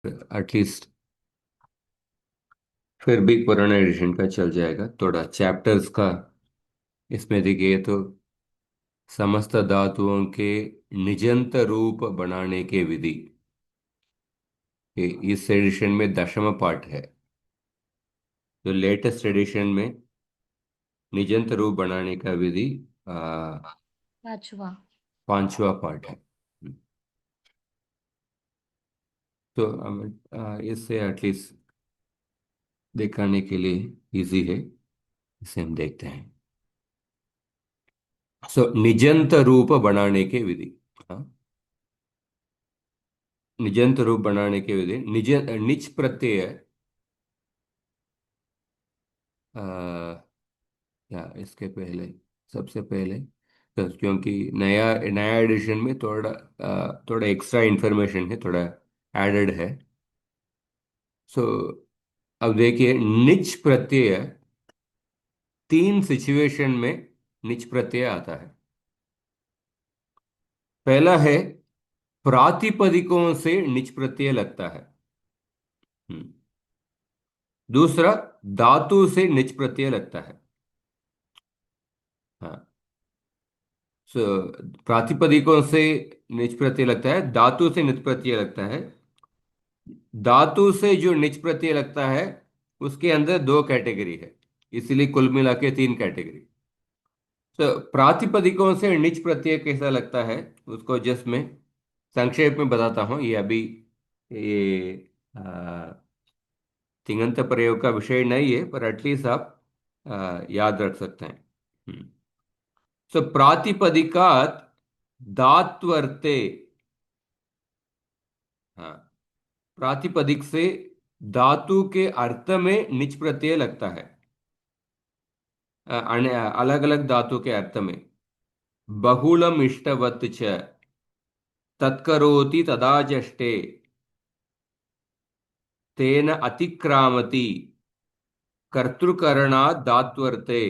At least फिर भी पुराना एडिशन का चल जाएगा। थोड़ा चैप्टर्स का इसमें देखिए तो समस्त धातुओं के निजंत रूप बनाने के विधि, ये इस एडिशन में दशम पाठ है। जो लेटेस्ट एडिशन में निजंत रूप बनाने का विधि पांचवा। पांचवा पाठ है। तो इससे एटलीस्ट दिखाने के लिए इजी है। इसे हम देखते हैं। सो निजंत रूप बनाने के विधि। हाँ, निजंत रूप बनाने के विधि निच प्रत्यय, या इसके पहले, सबसे पहले तो क्योंकि नया नया एडिशन में थोड़ा थोड़ा एक्स्ट्रा इंफॉर्मेशन है, थोड़ा एडेड है। सो अब देखिए, निच प्रत्यय तीन सिचुएशन में निच प्रत्यय आता है। पहला है प्रातिपदिकों से निच प्रत्यय लगता है। हम्म। दूसरा, धातु से निच प्रत्यय लगता है। हाँ। सो प्रातिपदिकों से निच प्रत्यय लगता है, धातु से निच प्रत्यय लगता है। धातु से जो निच प्रत्यय लगता है उसके अंदर दो कैटेगरी है, इसलिए कुल मिला के तीन कैटेगरी। तो प्रातिपदिकों से निच प्रत्यय कैसा लगता है उसको जस्ट मैं संक्षेप में बताता हूँ। ये अभी ये तिङंत प्रयोग का विषय नहीं है, पर एटलीस्ट आप याद रख सकते हैं। सो प्रातिपदिकात दात्वर्ते। हाँ, प्रातिपदिक से धातु के अर्थ में निच प्रत्यय लगता है। अलग अलग धातु के अर्थ में। बहुलम इष्टवत च, तत्करोति तदाजष्टे, तेन अतिक्रामति, कर्तृकरणात् धात्वर्ते,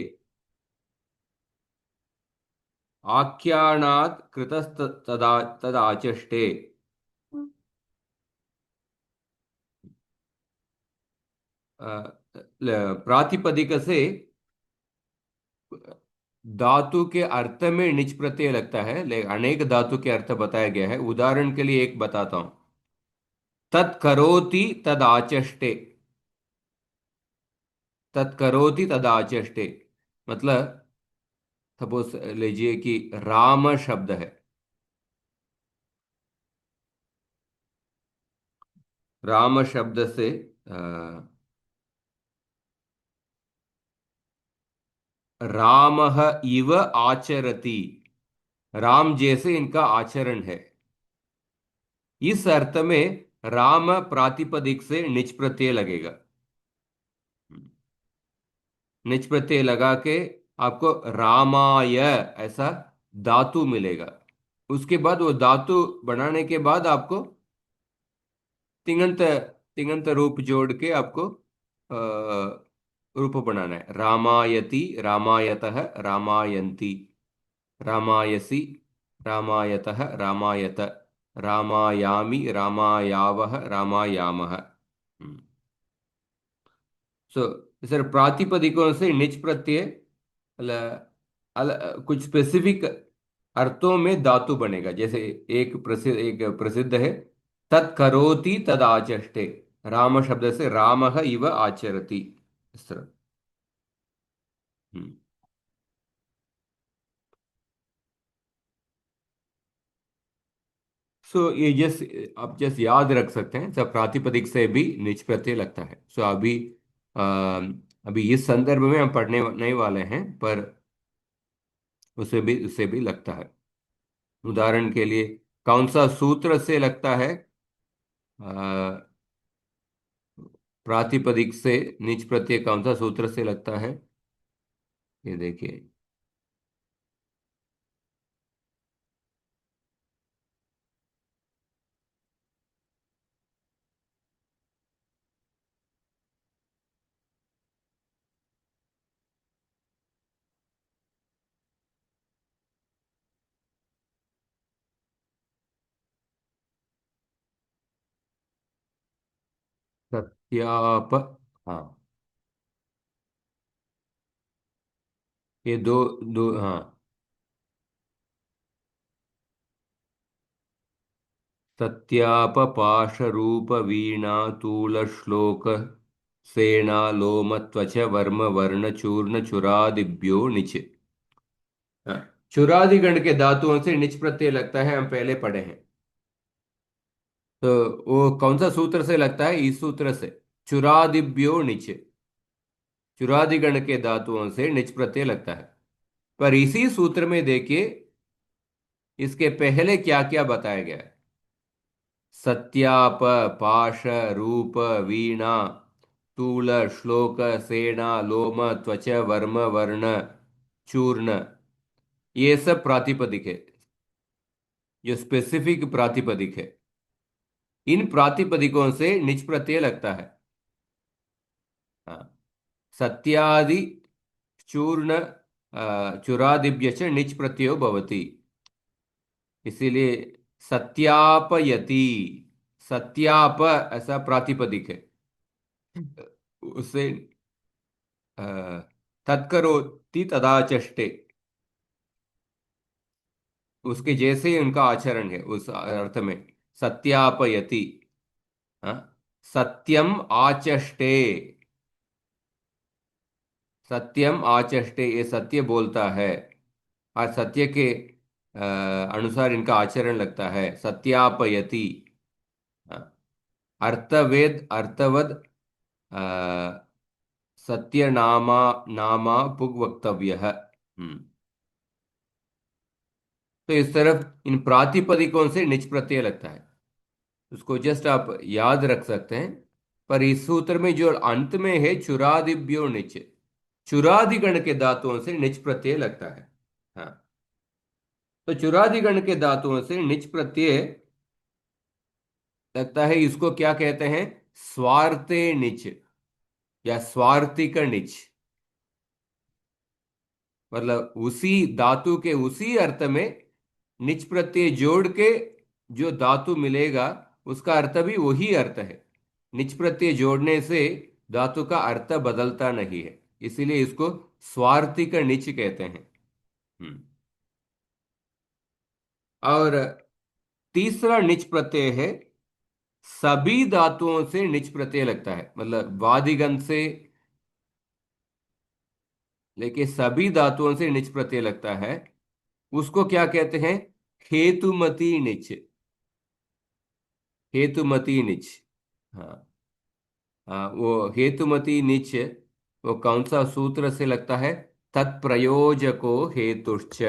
आख्यानात् कृतस्तदा तदाचष्टे। प्रातिपदिक से धातु के अर्थ में निच प्रत्यय लगता है, लेकिन अनेक धातु के अर्थ बताया गया है। उदाहरण के लिए एक बताता हूं। तत्करोति तदाचष्टे। तत्करोति तदाचष्टे मतलब, सपोज लीजिए कि राम शब्द है। राम शब्द से रामः इव आचरति, राम जैसे इनका आचरण है। इस अर्थ में राम प्रातिपदिक से निच प्रत्यय लगेगा। निच प्रत्यय लगा के आपको रामाय ऐसा धातु मिलेगा। उसके बाद वो धातु बनाने के बाद आपको तिङंत तिङंत रूप जोड़ के आपको रूप बनाना है। रामायति, रामायतः, रामायन्ति, रामायसि, रामायतः, रामायत, रामायामि, रामायावः, रामायामः। सो सर प्रातिपदिकों से निच प्रत्यय कुछ स्पेसिफिक अर्थों में धातु बनेगा। जैसे एक प्रसिद्ध है, तत्करोति तदाचष्टे। राम शब्द से रामः इव आचरति, इस तरह। हम्म। सो ये जस्ट आप जस्ट याद रख सकते हैं, सब प्रातिपदिक से भी निच प्रत्यय लगता है। सो अभी अ, अभी इस संदर्भ में हम पढ़ने नहीं वाले हैं, पर उसे भी लगता है। उदाहरण के लिए कौन सा सूत्र से लगता है अ, प्रातिपदिक से निच प्रत्यय कौन सा सूत्र से लगता है, ये देखिए। सत्याप। हाँ, ये दो, दो, हाँ। सत्याप पाश रूप वीणा तूल श्लोक सेना लोम त्वच वर्म वर्ण चूर्ण चुरादिभ्यो निच। हाँ, चुरादिगण के धातुओं से निच प्रत्यय लगता है, हम पहले पढ़े हैं। तो वो कौन सा सूत्र से लगता है? इस सूत्र से, चुरादिभ्यो निच। चुरादिगण के धातुओं से निच प्रत्यय लगता है। पर इसी सूत्र में देखिए, इसके पहले क्या क्या बताया गया है। सत्याप पाश रूप वीणा तूल श्लोक सेना लोम त्वच वर्म वर्ण चूर्ण, ये सब प्रातिपदिक है, जो स्पेसिफिक प्रातिपदिक है। इन प्रातिपदिकों से निच प्रत्यय लगता है। हाँ, सत्यादि चूर्ण चुरादिभ्य च निच प्रत्ययो भवति। इसीलिए सत्यापयति, सत्याप ऐसा प्रातिपदिक है। उससे अ, तत्करोति तदा चष्टे, उसके जैसे ही उनका आचरण है उस अर्थ में। सत्यापयति। हाँ, सत्यम आचष्टे, सत्यम आचष्टे, ये सत्य बोलता है और सत्य के अनुसार इनका आचरण लगता है। सत्यापयति। हाँ, अर्थवेद अर्थवद सत्य नामा नामा पुग वक्तव्य। हम्म। तो इस तरफ इन प्रातिपदिकों से निच प्रत्यय लगता है, उसको जस्ट आप याद रख सकते हैं। पर इस सूत्र में जो अंत में है चुरादिभ्यो निच, चुरादिगण के धातुओं से निच प्रत्यय लगता है। हाँ, तो चुरादिगण के धातुओं से निच प्रत्यय लगता है, इसको क्या कहते हैं? स्वार्थे निच या स्वार्थिक निच। मतलब उसी धातु के उसी अर्थ में निच प्रत्यय जोड़ के जो धातु मिलेगा, उसका अर्थ भी वही अर्थ है। निच प्रत्यय जोड़ने से धातु का अर्थ बदलता नहीं है, इसीलिए इसको स्वार्थिक निच कहते हैं। हम्म। और तीसरा निच प्रत्यय है, सभी धातुओं से निच प्रत्यय लगता है, मतलब वादिगण से लेके सभी धातुओं से निच प्रत्यय लगता है। उसको क्या कहते हैं? हेतुमती निच, हेतुमती निच। हाँ, हाँ, वो हेतुमती निच, वो कौन सा सूत्र से लगता है? तत्प्रयोजको हेतुश्च।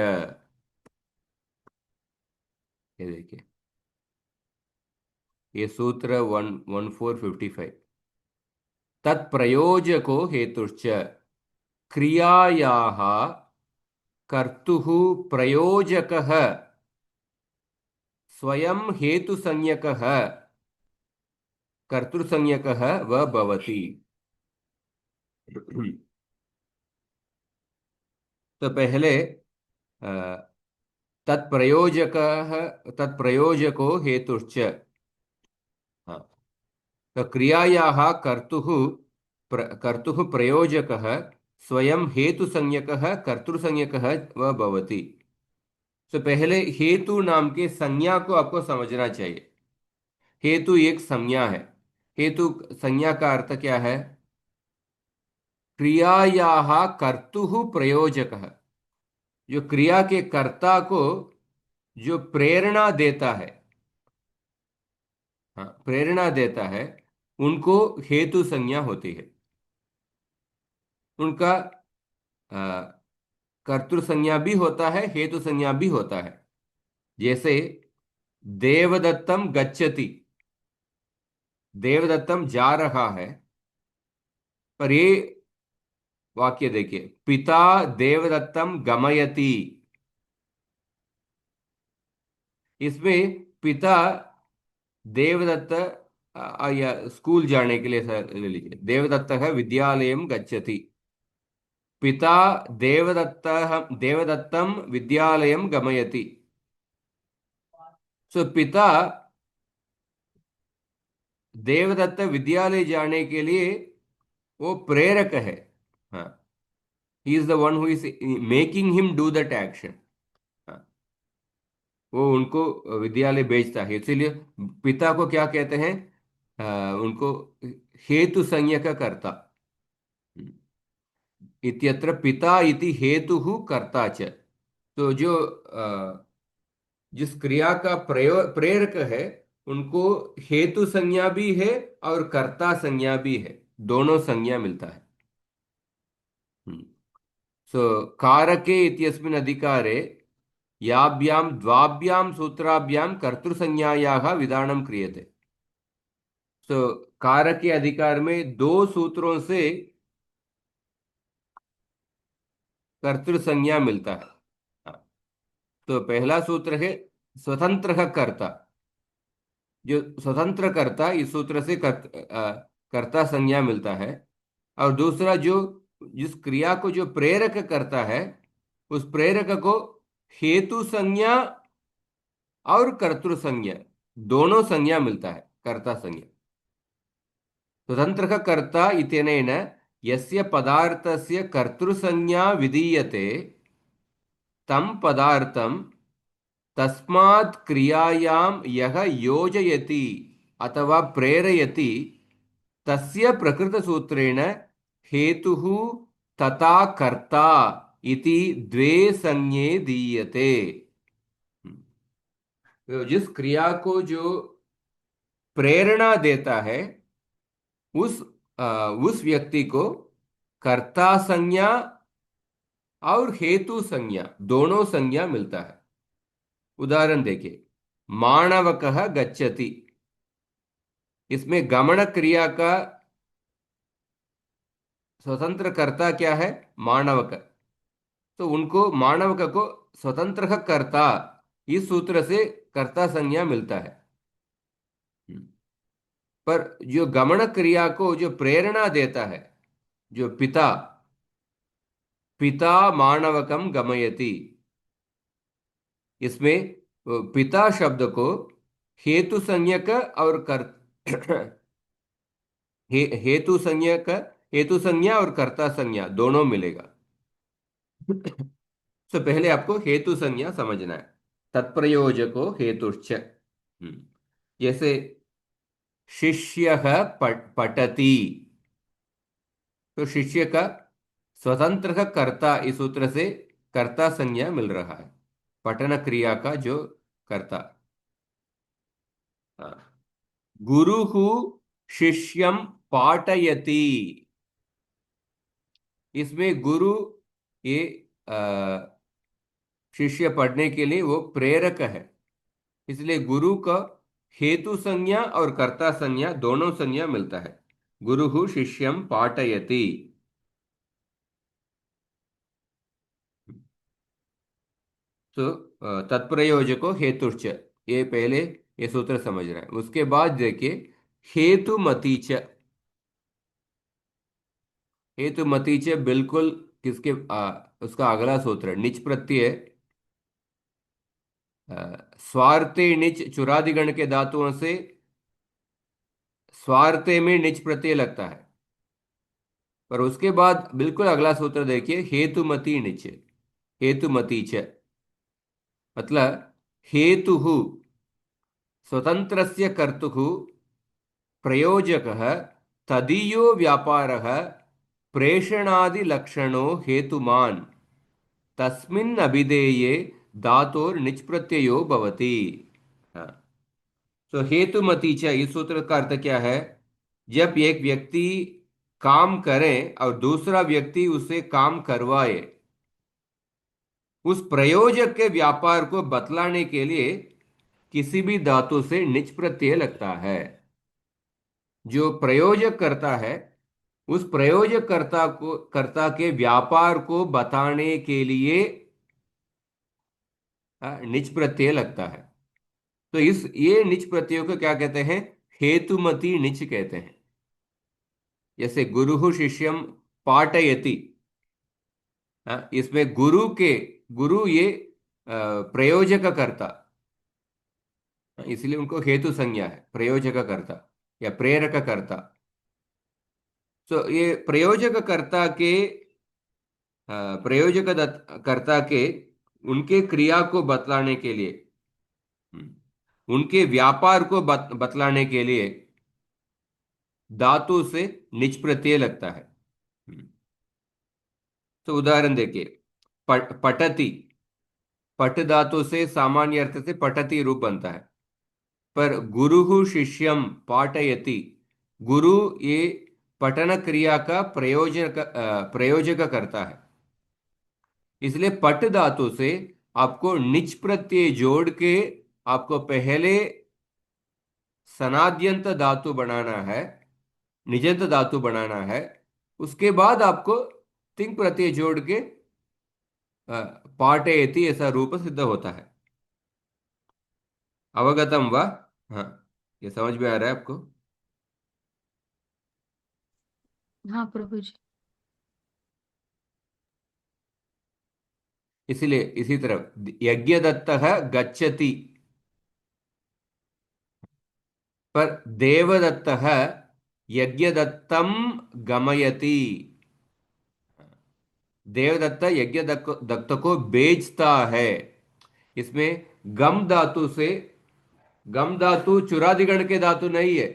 ये देखिए, ये सूत्र 1455। तत्प्रयोजको हेतुश्च क्रियायाः कर्तुः प्रयोजकः स्वयं हेतुसंज्ञकः कर्तृसंज्ञकः व भवति। तो पहले तत्प्रयोजकः, तत्प्रयोजको हेतुश्च। हाँ, तो क्रियायाः कर्तुः कर्तुः प्रयोजकः स्वयं हेतुसंज्ञकः कर्तृसंज्ञकः व भवति। तो पहले हेतु नाम के संज्ञा को आपको समझना चाहिए। हेतु एक संज्ञा है। हेतु संज्ञा का अर्थ क्या है? क्रियायाः कर्तुः प्रयोजकः, जो क्रिया के कर्ता को जो प्रेरणा देता है, हाँ, प्रेरणा देता है, उनको हेतु संज्ञा होती है। उनका कर्तृ संज्ञा भी होता है, हेतु संज्ञा भी होता है। जैसे देवदत्तम गच्छति, देवदत्तम जा रहा है। पर ये वाक्य देखिए, पिता देवदत्तम गमयति। इसमें पिता देवदत्त या स्कूल जाने के लिए ले लीजिए, देवदत्तः विद्यालयं गच्छति। पिता देवदत्तः देवदत्तं विद्यालयं गमयति। सो पिता देवदत्त विद्यालय जाने के लिए वो प्रेरक है। हाँ, he is the one who is making him do that action. वो उनको विद्यालय भेजता है, इसीलिए पिता को क्या कहते हैं? उनको हेतु संज्ञक कर्ता। इत्यत्र पिता इति हेतुः कर्ता च। तो जो जिस क्रिया का प्रेरक है, उनको हेतु संज्ञा भी है और कर्ता संज्ञा भी है, दोनों संज्ञा मिलता है। सो कारके इत्यस्मिन् अधिकारे याभ्यां द्वाभ्यां सूत्राभ्यां कर्तृसंज्ञायाः विधानं क्रियते। सो कारक के अधिकार में दो सूत्रों से कर्तृ संज्ञा मिलता है। हाँ, तो पहला सूत्र है स्वतंत्र कर्ता। जो स्वतंत्र कर्ता, इस सूत्र से कर्ता संज्ञा मिलता है। और दूसरा, जो जिस क्रिया को जो प्रेरक करता है, उस प्रेरक को हेतु संज्ञा और कर्तृ संज्ञा दोनों संज्ञा मिलता है, कर्ता संज्ञा। स्वतंत्र कर्ता इत्यनेन यस्य पदार्थस्य कर्तृसंज्ञा विधीयते तं पदार्थं तस्मात् क्रियायां यः योजयति अथवा प्रेरयति तस्य प्रकृतसूत्रेण हेतुः तथा कर्ता इति द्वे संज्ञे दीयते। तो जिस क्रिया को जो प्रेरणा देता है, उस उस व्यक्ति को कर्ता संज्ञा और हेतु संज्ञा दोनों संज्ञा मिलता है। उदाहरण देखिए, माणवकः गच्छति। इसमें गमन क्रिया का स्वतंत्र कर्ता क्या है? माणवक। तो उनको माणवक को स्वतंत्र कर्ता, इस सूत्र से कर्ता संज्ञा मिलता है। पर जो गमन क्रिया को जो प्रेरणा देता है, जो पिता, पिता माणवकम गमयति, इसमें पिता शब्द को हेतु संज्ञक और हेतु संज्ञक, हेतु संज्ञा और कर्ता संज्ञा दोनों मिलेगा। तो पहले आपको हेतु संज्ञा समझना है। तत्प्रयोजको हेतुश्च। जैसे शिष्यः पठति, तो शिष्य का स्वतंत्र कर्ता, इस सूत्र से कर्ता संज्ञा मिल रहा है, पठन क्रिया का जो कर्ता। हाँ। गुरुः शिष्यं पाठयति। इसमें गुरु, ये शिष्य पढ़ने के लिए वो प्रेरक है, इसलिए गुरु का हेतु संज्ञा और कर्ता संज्ञा दोनों संज्ञा मिलता है। गुरुः शिष्यं पाठयति। तो तत्प्रयोजको हेतुश्च, ये पहले ये सूत्र समझ रहे हैं। उसके बाद देखिए हेतुमति च। हेतुमति च बिल्कुल किसके उसका अगला सूत्र निच प्रत्यय। स्वार्थे निच चुरादिगण के धातुओं से स्वार्थे में निच प्रत्यय लगता है। पर उसके बाद बिल्कुल अगला सूत्र देखिए हेतुमति निच। हेतुमति च मतलब हेतु स्वतंत्रस्य कर्तुः प्रयोजकः तदीयो व्यापारः प्रेषणादिलक्षणो हेतुमान् तस्मिन् अभिधेये धातोर्निच् प्रत्ययो भवति। हाँ, तो हेतुमती च, इस सूत्र का अर्थ क्या है? जब एक व्यक्ति काम करे और दूसरा व्यक्ति उसे काम करवाए, उस प्रयोजक के व्यापार को बतलाने के लिए किसी भी धातु से निच प्रत्यय लगता है। जो प्रयोजक करता है, उस प्रयोजक कर्ता के व्यापार को बताने के लिए निच प्रत्यय लगता है। तो इस ये निच प्रत्ययों को क्या कहते हैं? हेतुमती निच कहते हैं। जैसे गुरु शिष्यम पाठयति, इसमें गुरु ये प्रयोजक कर्ता, इसलिए उनको हेतु संज्ञा है, प्रयोजक कर्ता। या प्रेरक कर्ता। तो ये प्रयोजक कर्ता के कर्ता के उनके क्रिया को बतलाने के लिए, उनके व्यापार को बतलाने के लिए धातु से निच प्रत्यय लगता है। हम्म, तो उदाहरण देखिए, पठति, पठ धातु से सामान्य अर्थ से पठति रूप बनता है। पर गुरु शिष्यम पाठयति, गुरु ये पठन क्रिया का प्रयोजक करता है। इसलिए पट धातु से आपको निच प्रत्यय जोड़ के आपको पहले सनाद्यंत धातु बनाना है, निजंत धातु बनाना है। उसके बाद आपको तिंग प्रत्यय जोड़ के पाठयति ऐसा रूप सिद्ध होता है। अवगतम वा? हाँ, ये समझ में आ रहा है आपको? हाँ प्रभु जी। इसलिए इसी तरह यज्ञदत्त गच्छति, पर देवदत्त यज्ञदत्तम गमयति। देवदत्त यज्ञ दत्त को बेचता है। इसमें गम धातु से, गम धातु चुरादिगण के धातु नहीं है।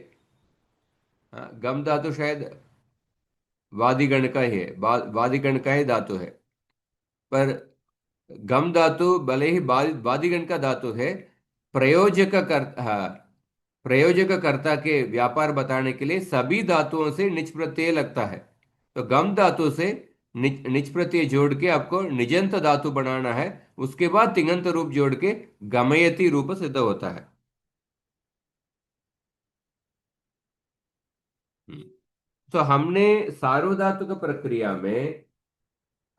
हाँ, गम धातु शायद वादिगण का ही है, वादिगण का ही धातु है। पर गम धातु भले ही वादिगण का धातु है, प्रयोजक कर, हाँ, प्रयोजक कर्ता के व्यापार बताने के लिए सभी धातुओं से निच प्रत्यय लगता है। तो गम धातु से निच प्रत्यय जोड़ के आपको निजंत धातु बनाना है। उसके बाद तिङंत रूप जोड़ के गमयति रूप सिद्ध होता है। हम्म। तो हमने सार्वधातुक प्रक्रिया में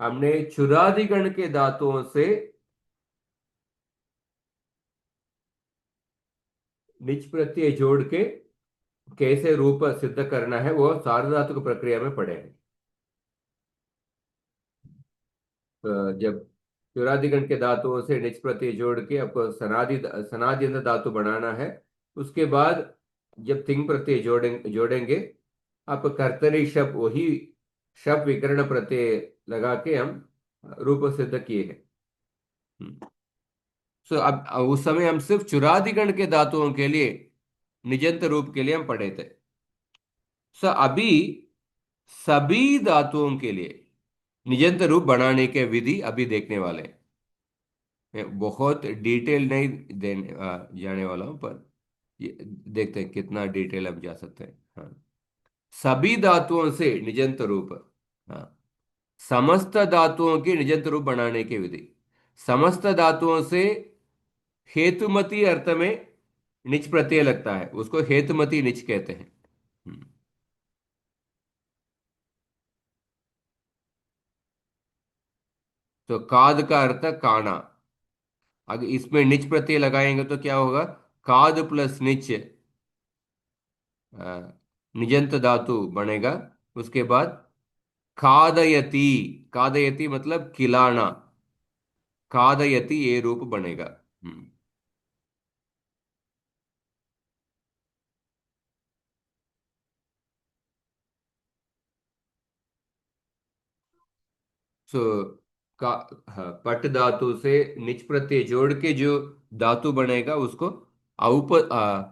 हमने चुरादिगण के धातुओं से निच प्रत्यय जोड़ के कैसे रूप सिद्ध करना है वो सार्वधातुक प्रक्रिया में पढ़े हैं। जब चुरादिगण के धातुओं से निच प्रत्यय जोड़ के आपको सनादि धातु बनाना है। उसके बाद जब तिंग प्रत्यय जोड़ेंगे, आप कर्तरी शब्द वही शब्द विकर्ण प्रत्यय लगा के हम रूप सिद्ध किए हैं। सो अब उस समय हम सिर्फ चुरादिगण के धातुओं के लिए निजंत रूप के लिए हम पढ़े थे। सो अभी सभी धातुओं के लिए निजंत रूप बनाने के विधि अभी देखने वाले हैं। मैं बहुत डिटेल नहीं जाने वाला हूं, पर ये देखते हैं कितना डिटेल अब जा सकते हैं। हाँ, सभी धातुओं से निजंत रूप। हाँ, समस्त धातुओं के निजंत रूप बनाने की विधि। समस्त धातुओं से हेतुमती अर्थ में निच प्रत्यय लगता है, उसको हेतुमती निच कहते हैं। हम्म, तो काद का अर्थ काना। अगर इसमें निच प्रत्यय लगाएंगे तो क्या होगा? काद प्लस निच, निजंत धातु बनेगा। उसके बाद खादयति, खादयति मतलब खिलाना, खादयति ये रूप बनेगा। हम्म। सो का हाँ, पट धातु से निच प्रत्यय जोड़ के जो धातु बनेगा उसको आ,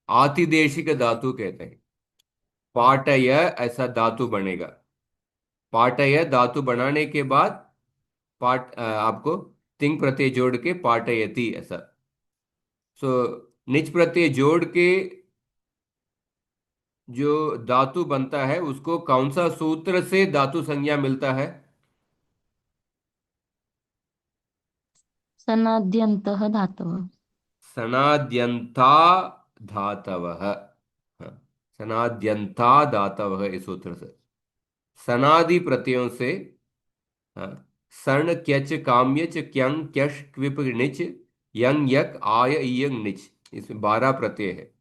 आतिदेशिक धातु कहते हैं। पाटय ऐसा धातु बनेगा। पाटय धातु बनाने के बाद आपको तिंग प्रत्यय जोड़ के पाटयति ऐसा। सो निच प्रत्यय जोड़ के जो धातु बनता है उसको कौन सा सूत्र से धातु संज्ञा मिलता है? सनाद्यन्तः धातवः। सनाद्यंता धातवः। हाँ, सनाद्यंता धातवः इस सूत्र से, सनादि प्रत्ययों से। हाँ, सण क्यच काम्यच क्यंग क्यश क्विप निच यंग यक आय इयंग निच, इसमें 12 प्रत्यय है।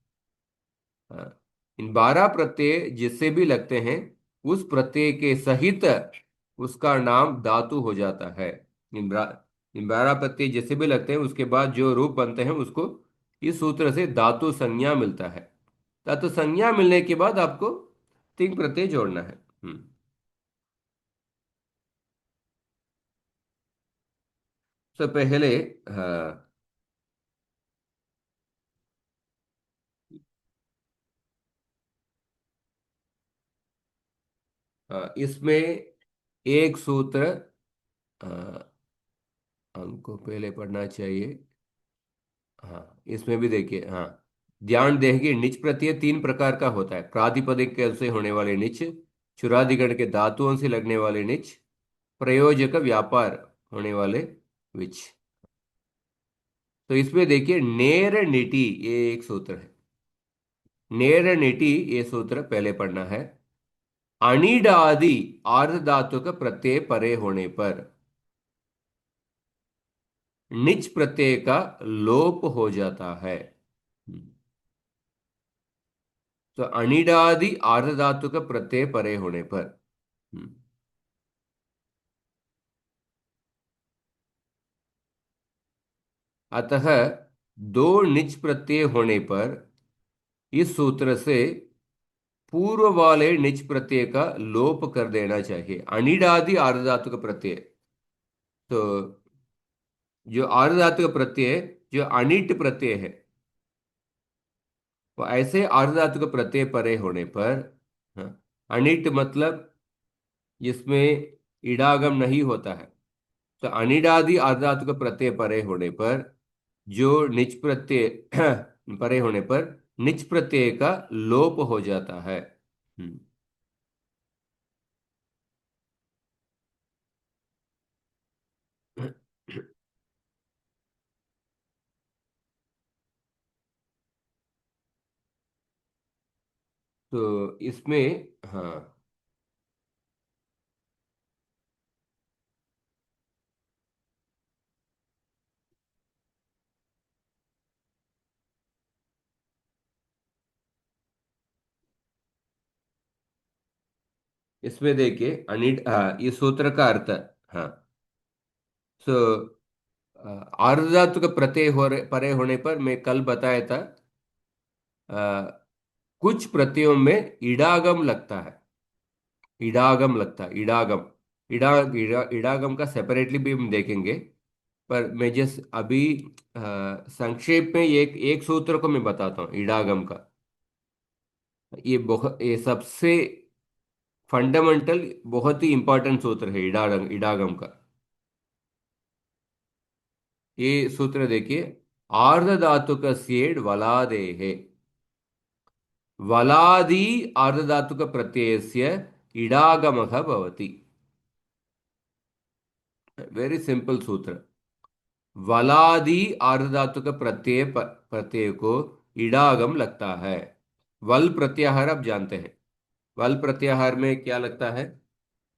हाँ, इन 12 प्रत्यय जिससे भी लगते हैं उस प्रत्यय के सहित उसका नाम धातु हो जाता है। इन 12 प्रत्यय जिससे भी लगते हैं उसके बाद जो रूप बनते हैं उसको इस सूत्र से धातु संज्ञा मिलता है। धातु संज्ञा मिलने के बाद आपको तिंग प्रत्यय जोड़ना है। तो पहले, हाँ, इसमें एक सूत्र, हमको पहले पढ़ना चाहिए। हाँ, इसमें भी देखिए, हाँ, ध्यान देंगे, निच प्रत्यय तीन प्रकार का होता है। प्रातिपदिक से होने वाले निच, चुरादिगण के धातुओं से लगने वाले निच, प्रयोजक व्यापार होने वाले विच। तो इसमें देखिए, नेर निटी, ये एक सूत्र है। नेर निटी, ये सूत्र पहले पढ़ना है। अणिडादि आर्ध धातु का प्रत्यय परे होने पर निच प्रत्यय का लोप हो जाता है। तो अनिडादि आर्ध धातु का प्रत्यय परे होने पर। हम्म, अतः दो निच प्रत्यय होने पर इस सूत्र से पूर्व वाले निच प्रत्यय का लोप कर देना चाहिए। अनिडादि आर्ध धातु का प्रत्यय, तो जो आर्ध धातु का प्रत्यय, जो अनिट प्रत्यय है, वो ऐसे आर्ध धातु का प्रत्यय परे होने पर, हाँ, अनिट मतलब जिसमें इडागम नहीं होता है, तो अनिडादि आर्ध धातु का प्रत्यय परे होने पर जो निच प्रत्यय परे होने पर निच प्रत्यय का लोप हो जाता है। हम्म, तो इसमें, हाँ, इसमें देखिए, अनिट, हाँ, इस सूत्र का अर्थ, हाँ, सो आर्ध धातु का प्रत्यय परे होने पर मैं कल बताया था, कुछ प्रत्ययों में इडागम लगता है। इडागम लगता है, इडागम। इडागम का सेपरेटली भी हम देखेंगे। पर मैं जस्ट अभी संक्षेप में एक एक सूत्र को मैं बताता हूँ इडागम का। ये सबसे फंडामेंटल, बहुत ही इंपॉर्टेंट सूत्र है इडागम, इडागम का। ये सूत्र देखिए, आर्ध धातु का सेड वलादे है। वलादि आर्ध धातु का प्रत्ययस्य इडागमः भवति। वेरी सिंपल सूत्र। वलादि आर्ध धातु का प्रत्यय को इडागम लगता है। वल प्रत्याहार आप जानते हैं। वल प्रत्याहार में क्या लगता है?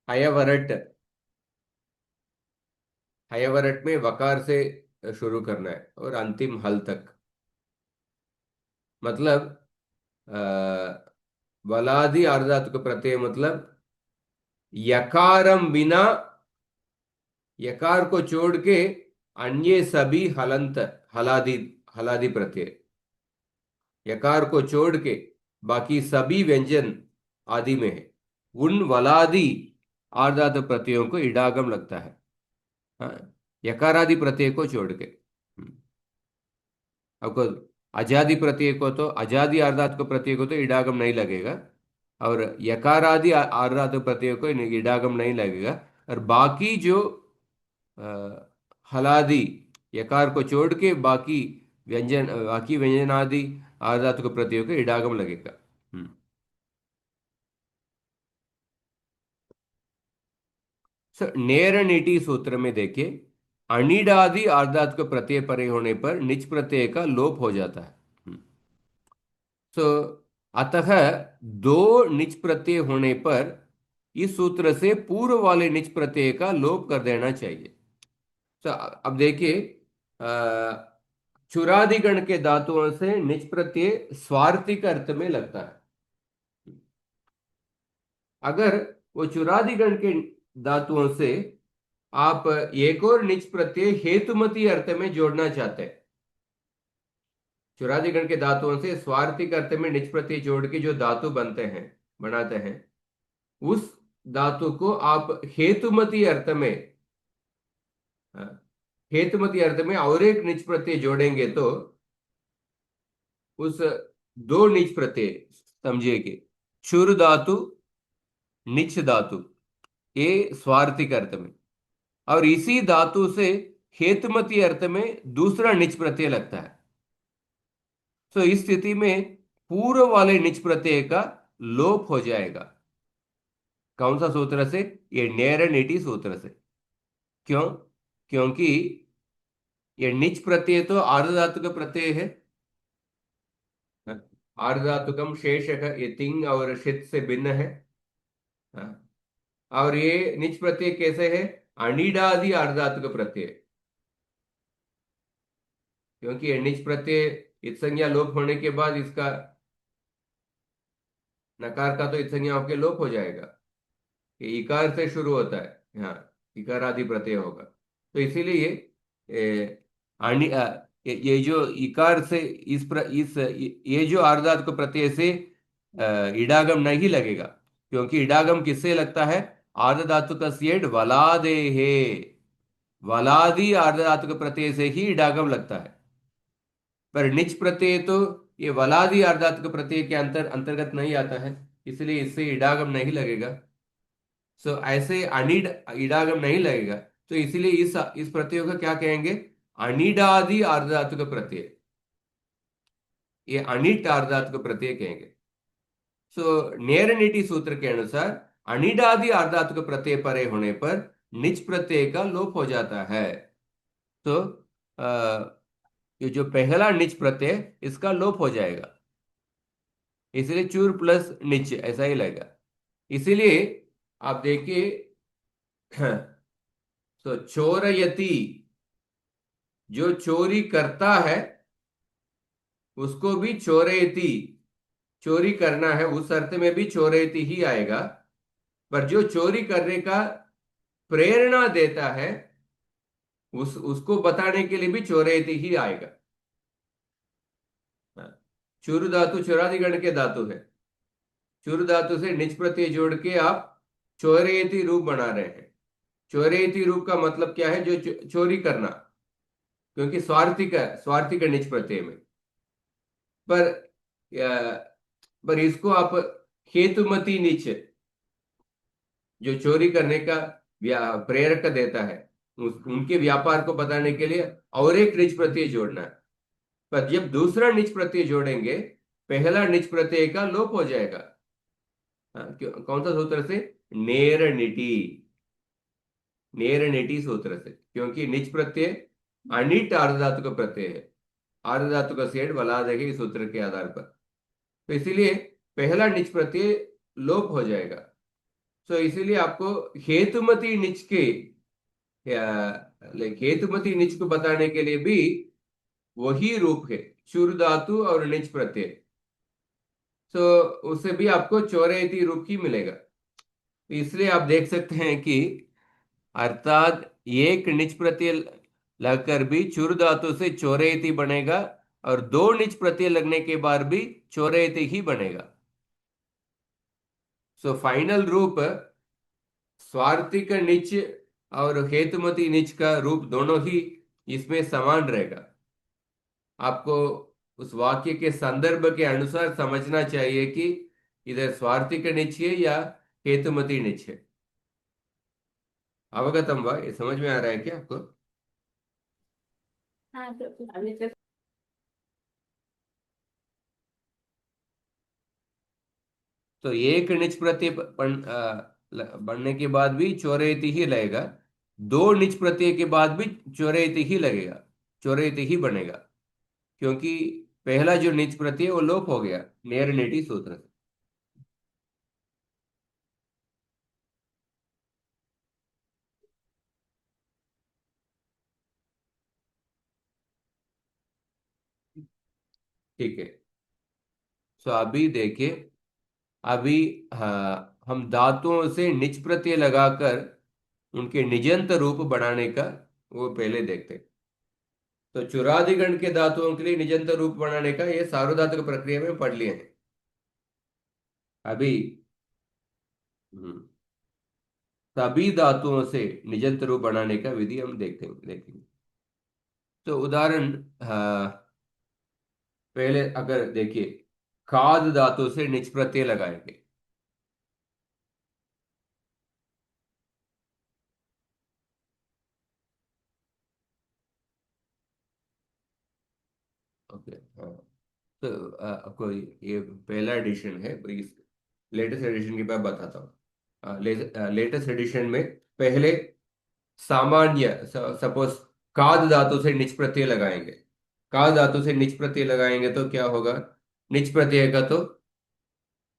हयवरट। हयवरट में वकार से शुरू करना है और अंतिम हल तक। मतलब वलादि आर्ध धातु का प्रत्यय मतलब यकारम बिना, यकार को छोड़ के अन्य सभी हलंत, हलादि, हलादि प्रत्यय, यकार को छोड़ के बाकी सभी व्यंजन आदि में है, उन वलादि आर्धातु प्रत्ययों को इडागम लगता है। हाँ, यकारादि प्रत्यय को छोड़ के। आपको अजादि प्रत्यय को तो, अजादि आर्धातु प्रत्यय को तो इडागम नहीं लगेगा, और यकारादि आर्धातु प्रत्यय को इडागम नहीं लगेगा। और बाकी जो हलादि, यकार को छोड़ के बाकी व्यंजन, बाकी व्यंजनादि आर्धातु के प्रत्ययों को इडागम लगेगा। हम्म। सर, नेर नीति सूत्र में देखिए, अनिडादि आर्धातु के प्रत्यय परे होने पर निच प्रत्यय का लोप हो जाता है। सो अतः दो निच प्रत्यय होने पर इस सूत्र से पूर्व वाले निच प्रत्यय का लोप कर देना चाहिए। तो अब देखिए, चुरादिगण के धातुओं से निच प्रत्यय स्वार्थिक अर्थ में लगता है। अगर वो चुरादिगण के धातुओं से आप एक और निच प्रत्यय हेतुमती अर्थ में जोड़ना चाहते हैं, चुरादी गण के धातुओं से स्वार्थिक अर्थ में निच प्रत्यय जोड़ के जो धातु बनते हैं, बनाते हैं, उस धातु को आप हेतुमती अर्थ में, हाँ, हेतुमती अर्थ में और एक निच प्रत्यय जोड़ेंगे तो उस दो निच प्रत्यय, समझिए कि चुर धातु, निच धातु, ये स्वार्थिक अर्थ में, और इसी धातु से हेतुमती अर्थ में दूसरा निच प्रत्यय लगता है। तो इस स्थिति में पूर्व वाले निच प्रत्यय का लोप हो जाएगा। कौन सा सूत्र से? ये नेरनिटी सूत्र से। क्यों? क्योंकि ये निच प्रत्यय तो आर्धधातुक प्रत्यय है। आर्धधातुकम शेषक, ये तिंग और शित से भिन्न है। हाँ, और ये निच प्रत्यय कैसे है? अनिडादि आर्धधातुक प्रत्यय। क्योंकि ये निच प्रत्यय इत्संज्ञा लोप होने के बाद इसका नकार का तो इत्संज्ञा होकर लोप हो जाएगा। ये इकार से शुरू होता है, हाँ, इकार आदि प्रत्यय होगा। तो इसीलिए ये जो इकार से ये जो आर्धात को प्रत्यय से इडागम नहीं लगेगा। क्योंकि इडागम किससे लगता है? आर्ध धातु का सेठ वलादे है, वलादि आर्ध धातु के प्रत्यय से ही इडागम लगता है। पर निच प्रत्यय तो ये वलादि आर्ध धातु के प्रत्यय के अंतर्गत नहीं आता है, इसलिए इससे इडागम नहीं लगेगा। सो ऐसे अनिड इडागम नहीं लगेगा। तो इसीलिए इस प्रत्यय को क्या कहेंगे? अनिडादि आर्धधातुक प्रत्यय, ये अनिट आर्धधातुक प्रत्यय कहेंगे। सो नेरनिटी सूत्र के अनुसार अनिडादि आर्धधातुक प्रत्यय परे होने पर निच प्रत्यय का लोप हो जाता है। तो ये जो पहला निच प्रत्यय, इसका लोप हो जाएगा। इसलिए चूर प्लस निच ऐसा ही लगेगा। इसीलिए आप देखिए, तो चोरयति, जो चोरी करता है उसको भी चोरेती, चोरी करना है उस अर्थ में भी चोरेती ही आएगा। पर जो चोरी करने का प्रेरणा देता है उसको बताने के लिए भी चोरेती ही आएगा। हाँ, चुरु धातु चुरादिगण के धातु है। चुरु धातु से निच प्रत्यय जोड़ के आप चोरेती रूप बना रहे हैं। चोरेती रूप का मतलब क्या है? जो चोरी करना। क्योंकि स्वार्थिक है, स्वार्थिक है निच प्रत्यय में। पर पर इसको आप हेतुमती नीच, जो चोरी करने का प्रेरक देता है, उनके व्यापार को बताने के लिए और एक निज प्रत्यय जोड़ना है। पर जब दूसरा निज प्रत्यय जोड़ेंगे, पहला निज प्रत्यय का लोप हो जाएगा। कौन सा सूत्र से? नेरनिटी, नेरनिटी सूत्र से। क्योंकि निज प्रत्यय अनिट आर्धधातु का प्रत्यय है, आर्धधातु का सेठ बला देगा इस सूत्र के आधार पर। तो इसीलिए पहला निज प्रत्यय लोप हो जाएगा। तो इसीलिए आपको हेतुमती निच के, हेतुमती निच को बताने के लिए भी वही रूप है, शुर धातु और निच प्रत्यय। तो उससे भी आपको चौरेती रूप ही मिलेगा। तो इसलिए आप देख सकते हैं कि अर्थात एक निच प्रत्यय लगकर भी चुर धातु से चौरेती बनेगा, और दो निच प्रत्यय लगने के बाद भी चौरेती ही बनेगा। सो फाइनल रूप स्वार्थिक निच और हेतुमती निच का रूप दोनों ही इसमें समान रहेगा। आपको उस वाक्य के संदर्भ के अनुसार समझना चाहिए कि इधर स्वार्थिक निच है या हेतुमती निच है। अवगतम वा? ये समझ में आ रहा है क्या आपको? हाँ तो तो एक निच प्रत्यय बनने के बाद भी चौरेती ही लगेगा, दो निच प्रत्यय के बाद भी चौरेती ही लगेगा, चौरेती ही बनेगा। क्योंकि पहला जो निच प्रत्यय वो लोप हो गया नेरनेटी सूत्र से। ठीक है। तो अभी देखिए, अभी हाँ, हम धातुओं से निच प्रत्यय लगाकर उनके निजंत रूप बनाने का वो पहले देखते हैं। तो चुरादिगण के धातुओं के लिए निजंत रूप बनाने का ये सार्वधातुक प्रक्रिया में पढ़ लिए हैं अभी। हम्म, सभी धातुओं से निजंत रूप बनाने का विधि हम देखेंगे। तो उदाहरण, पहले अगर देखिए, खाद धातु से निज प्रत्यय लगाएंगे। ओके, हाँ। तो आपको ये पहला एडिशन है, इस लेटेस्ट एडिशन की मैं बताता हूँ। लेटेस्ट एडिशन में पहले सामान्य, सपोज काद धातु से निच प्रत्यय लगाएंगे। काद धातु से निच प्रत्यय लगाएंगे तो क्या होगा? निच प्रत्यय का तो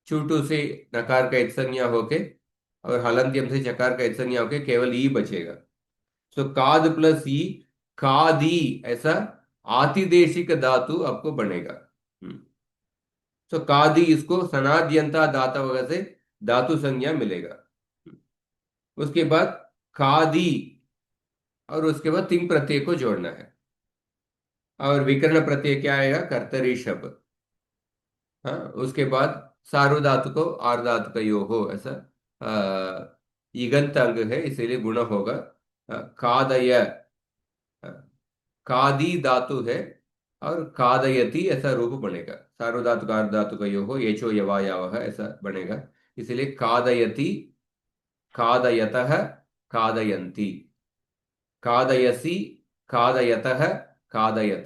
चूटू से नकार का इत्संज्ञा होके और हलंत्यम से चकार का इत्संज्ञा होके केवल ई बचेगा। तो काद प्लस ई, कादी, ऐसा आतिदेशिक धातु आपको बनेगा। हम्म। तो कादी, इसको सनाद्यंता धाता वगैरह से धातु संज्ञा मिलेगा। उसके बाद खादी, और उसके बाद तिंग प्रत्यय को जोड़ना है। और विकर्ण प्रत्यय क्या आएगा? कर्तरी शब्द। हाँ, उसके बाद सार्वधातु को आर्धातु का यो हो, ऐसा इगंत अंग है इसीलिए गुण होगा। कादय, अ, कादी धातु है, और कादयति ऐसा रूप बनेगा। सार्वधातु का आर्धातु का यो हो, येचो यवा यावः ऐसा बनेगा। इसलिए कादयति, कादयतः, कादयन्ति, कादयसि, कादयतः, कादयत,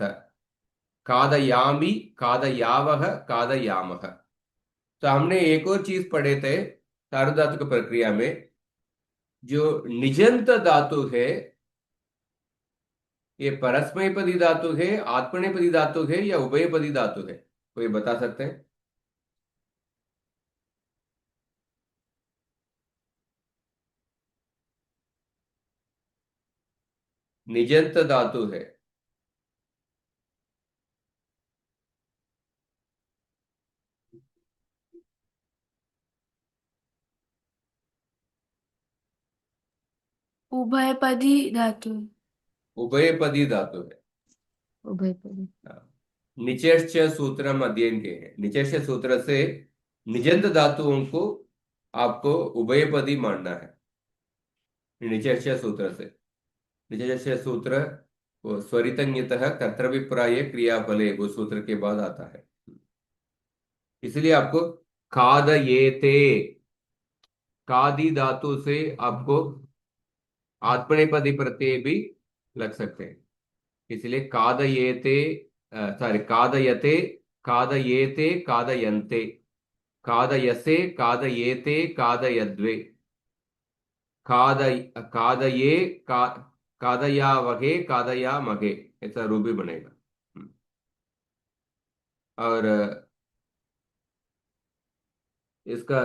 कादयामि, कादयावः, कादयामः। तो हमने एक और चीज पढ़े थे सार्वधातुक प्रक्रिया में, जो निजंत धातु है, ये परस्मैपदी धातु है, आत्मनेपदी धातु है, या उभयपदी धातु है? कोई बता सकते हैं? निजंत धातु है। उभयपदी धातु। उभयपदी धातु है। उभयपदी। हाँ। निचेष्ट सूत्रम अध्ययन के हैं, निचेष्ट सूत्र से निजंत धातुओं को आपको उभयपदी मानना है। निचेष्ट सूत्र से, निचेष्ट सूत्र वो स्वरितंगितः कर्तव्यप्राय क्रियाफले, वो सूत्र के बाद आता है। इसलिए आपको खादयेते, कादी धातु से आपको आत्मनेपदी प्रत्यय भी लग सकते हैं। इसलिए कादयेते, सॉरी, कादयते, कादयेते, कादयन्ते, कादयसे, कादयेते, कादयद्वे, कादय, कादये, का, कादयावहे, कादयामहे, ऐसा रूप भी बनेगा। और इसका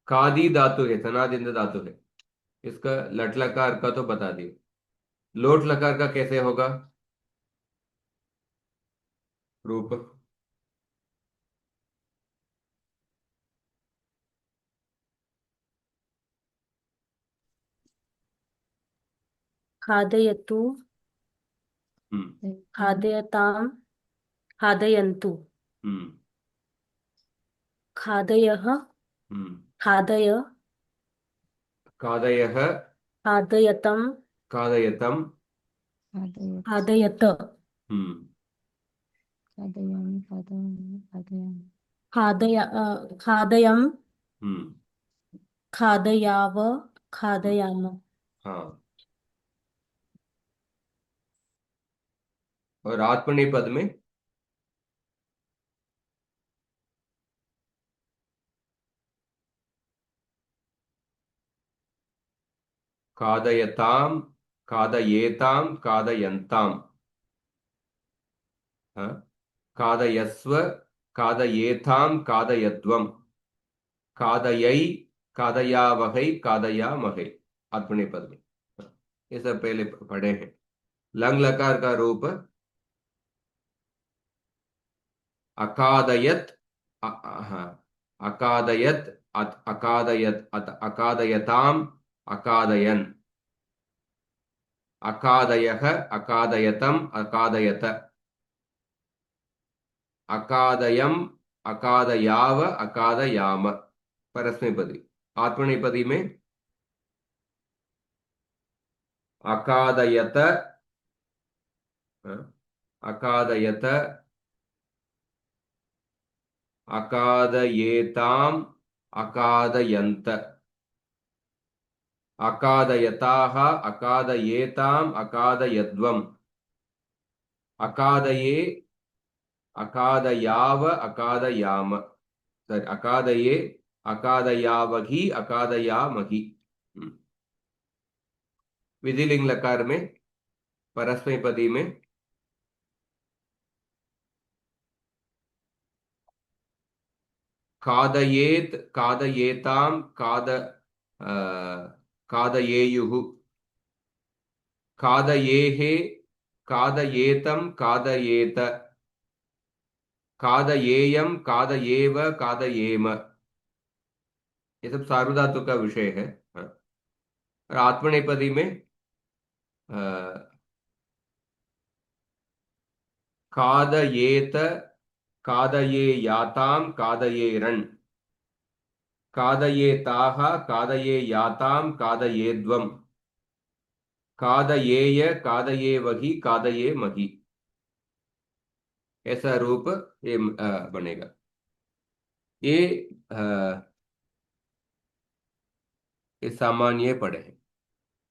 कादी धातु है, सनादिंद धातु है। इसका लट लकार का तो बता दिए। लोट लकार का कैसे होगा रूप? खादयतु, हम्म। खादयताम, खादयन्तु, हम्म। खादयः, हम्म। खादय, कादयः, खादयतं, कादयतम। खादयत्। खादयत, हम्म। खादयामि, खादयामि, खादयामि। खादयं, हम्म। खादयाव, हम्म। खादयाम। हाँ। और आत्मनेपद में कादयताम, कादयेताम, कादयन्ताम। हाँ। कादयस्व, कादयेथाम, कादयध्वम, कादयै, कादयावहै, कादयामहै, आत्मनेपद में। हाँ, ये सब पहले पढ़े हैं। लंग लकार का रूप अकादयत, हाँ, अकादयत, अकादयत, अकादयताम, अकादयन। अकादयः अकादयतम् अकादयत, अकादयम् अकादयाव अकादयाम। परस्मैपदी। आत्मनेपदी में अकादयत, हाँ, अकादयत, अकादयेताम् अकादयन्त, अकादयताः अकादयेताम् अकादयध्वम्, अकादये अकादयाव अकादयाम, सॉरी अकादये अकादयावहि अकादयामहि। हम्म। विधिलिंग लकार में परस्मैपदी में खादयेत खादयेताम खादयेयुः, खादयेहे खादयेतम खादयेत, खादयेयम खादयेव खादयेम। ये सब सार्वधातु का विषय है। हाँ। और आत्मनेपदी में अ, खादयेत खादयेयाताम खादयेरन्, खादयेताः खादयेयाताम खादयेद्वम्, खादयेय खादयेवहि खादयेमहि। ऐसा रूप ये बनेगा। ये ये सामान्य पढ़े हैं।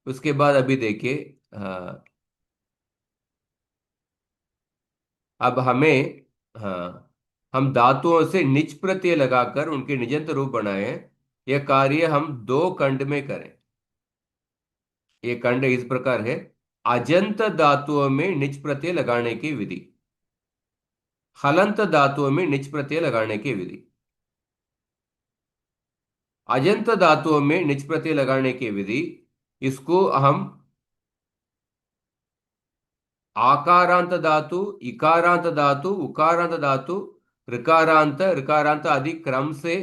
उसके बाद अभी देखिए, अब हमें, हाँ, हम धातुओं से निच प्रत्यय लगाकर उनके निजंत रूप बनाए हैं। यह कार्य हम दो खंड में करें। ये खंड इस प्रकार है। अजंत धातुओं में निच प्रत्यय लगाने की विधि, हलंत धातुओं में निच प्रत्यय लगाने की विधि। अजंत धातुओं में निच प्रत्यय लगाने की विधि, इसको हम आकारांत धातु, इकारांत धातु, उकारांत धातु, ऋकारांत ऋकारांत आदि क्रम से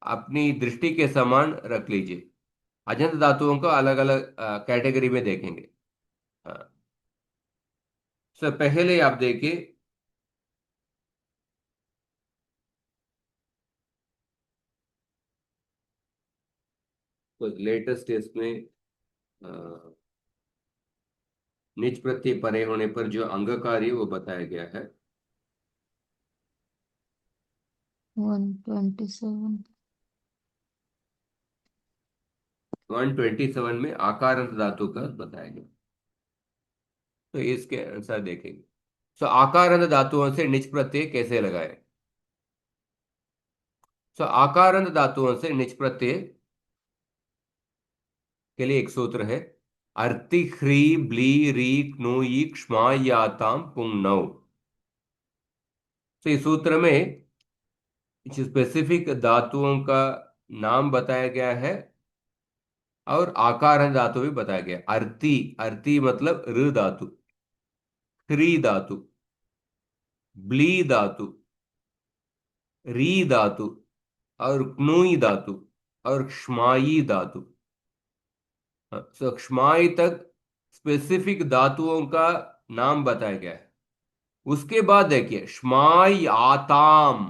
अपनी दृष्टि के समान रख लीजिए। अजंत धातुओं को अलग अलग कैटेगरी में देखेंगे। हाँ। पहले आप देखिए, तो लेटेस्ट इसमें अ, निच प्रत्यय परे होने पर जो अंग कार्य वो बताया गया है। 127। 127 में आकारांत धातु का बताया गया। तो इसके अनुसार देखेंगे। आकारांत धातुओं से निच प्रत्यय कैसे लगाए। आकारांत धातुओं से निच प्रत्यय के लिए एक सूत्र है। अर्ति ह्री ब्ली री क्नु क्ष्मा याताम पुंग नौ। इस सूत्र में कुछ स्पेसिफिक धातुओं का नाम बताया गया है और आकारांत धातु भी बताया गया है। अर्ति, अर्ति मतलब ऋ धातु, ह्री धातु, ब्ली धातु, री धातु और क्नुई धातु और क्ष्माई धातु। क्ष्माई तक स्पेसिफिक धातुओं का नाम बताया गया है। उसके बाद देखिए श्माई आताम,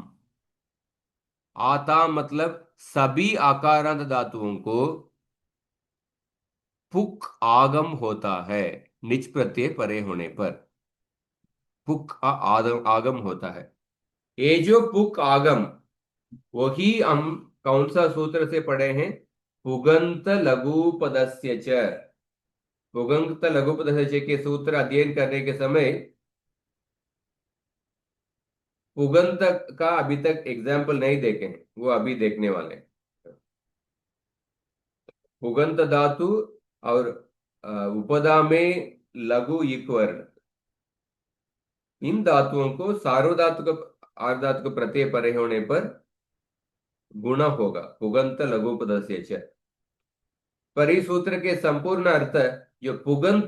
आताम मतलब सभी आकारांत धातुओं को पुक आगम होता है। निच प्रत्यय परे होने पर पुक आगम आगम होता है। ये जो पुक आगम, वही हम कौन सा सूत्र से पढ़े हैं। पुगंत लघु पदस्य च। पुगंत लघु पदस्य च के सूत्र अध्ययन करने के समय पुगंत का अभी तक एग्जाम्पल नहीं देखे हैं, वो अभी देखने वाले हैं। पुगंत धातु और उपदा में लघु इक वर्ण, इन धातुओं को सार्वधातु का आर्धातु का प्रत्यय परे होने पर गुण होगा, पुगंत लघु पदस्य च। पर इस सूत्र के संपूर्ण अर्थ, जो पुगंत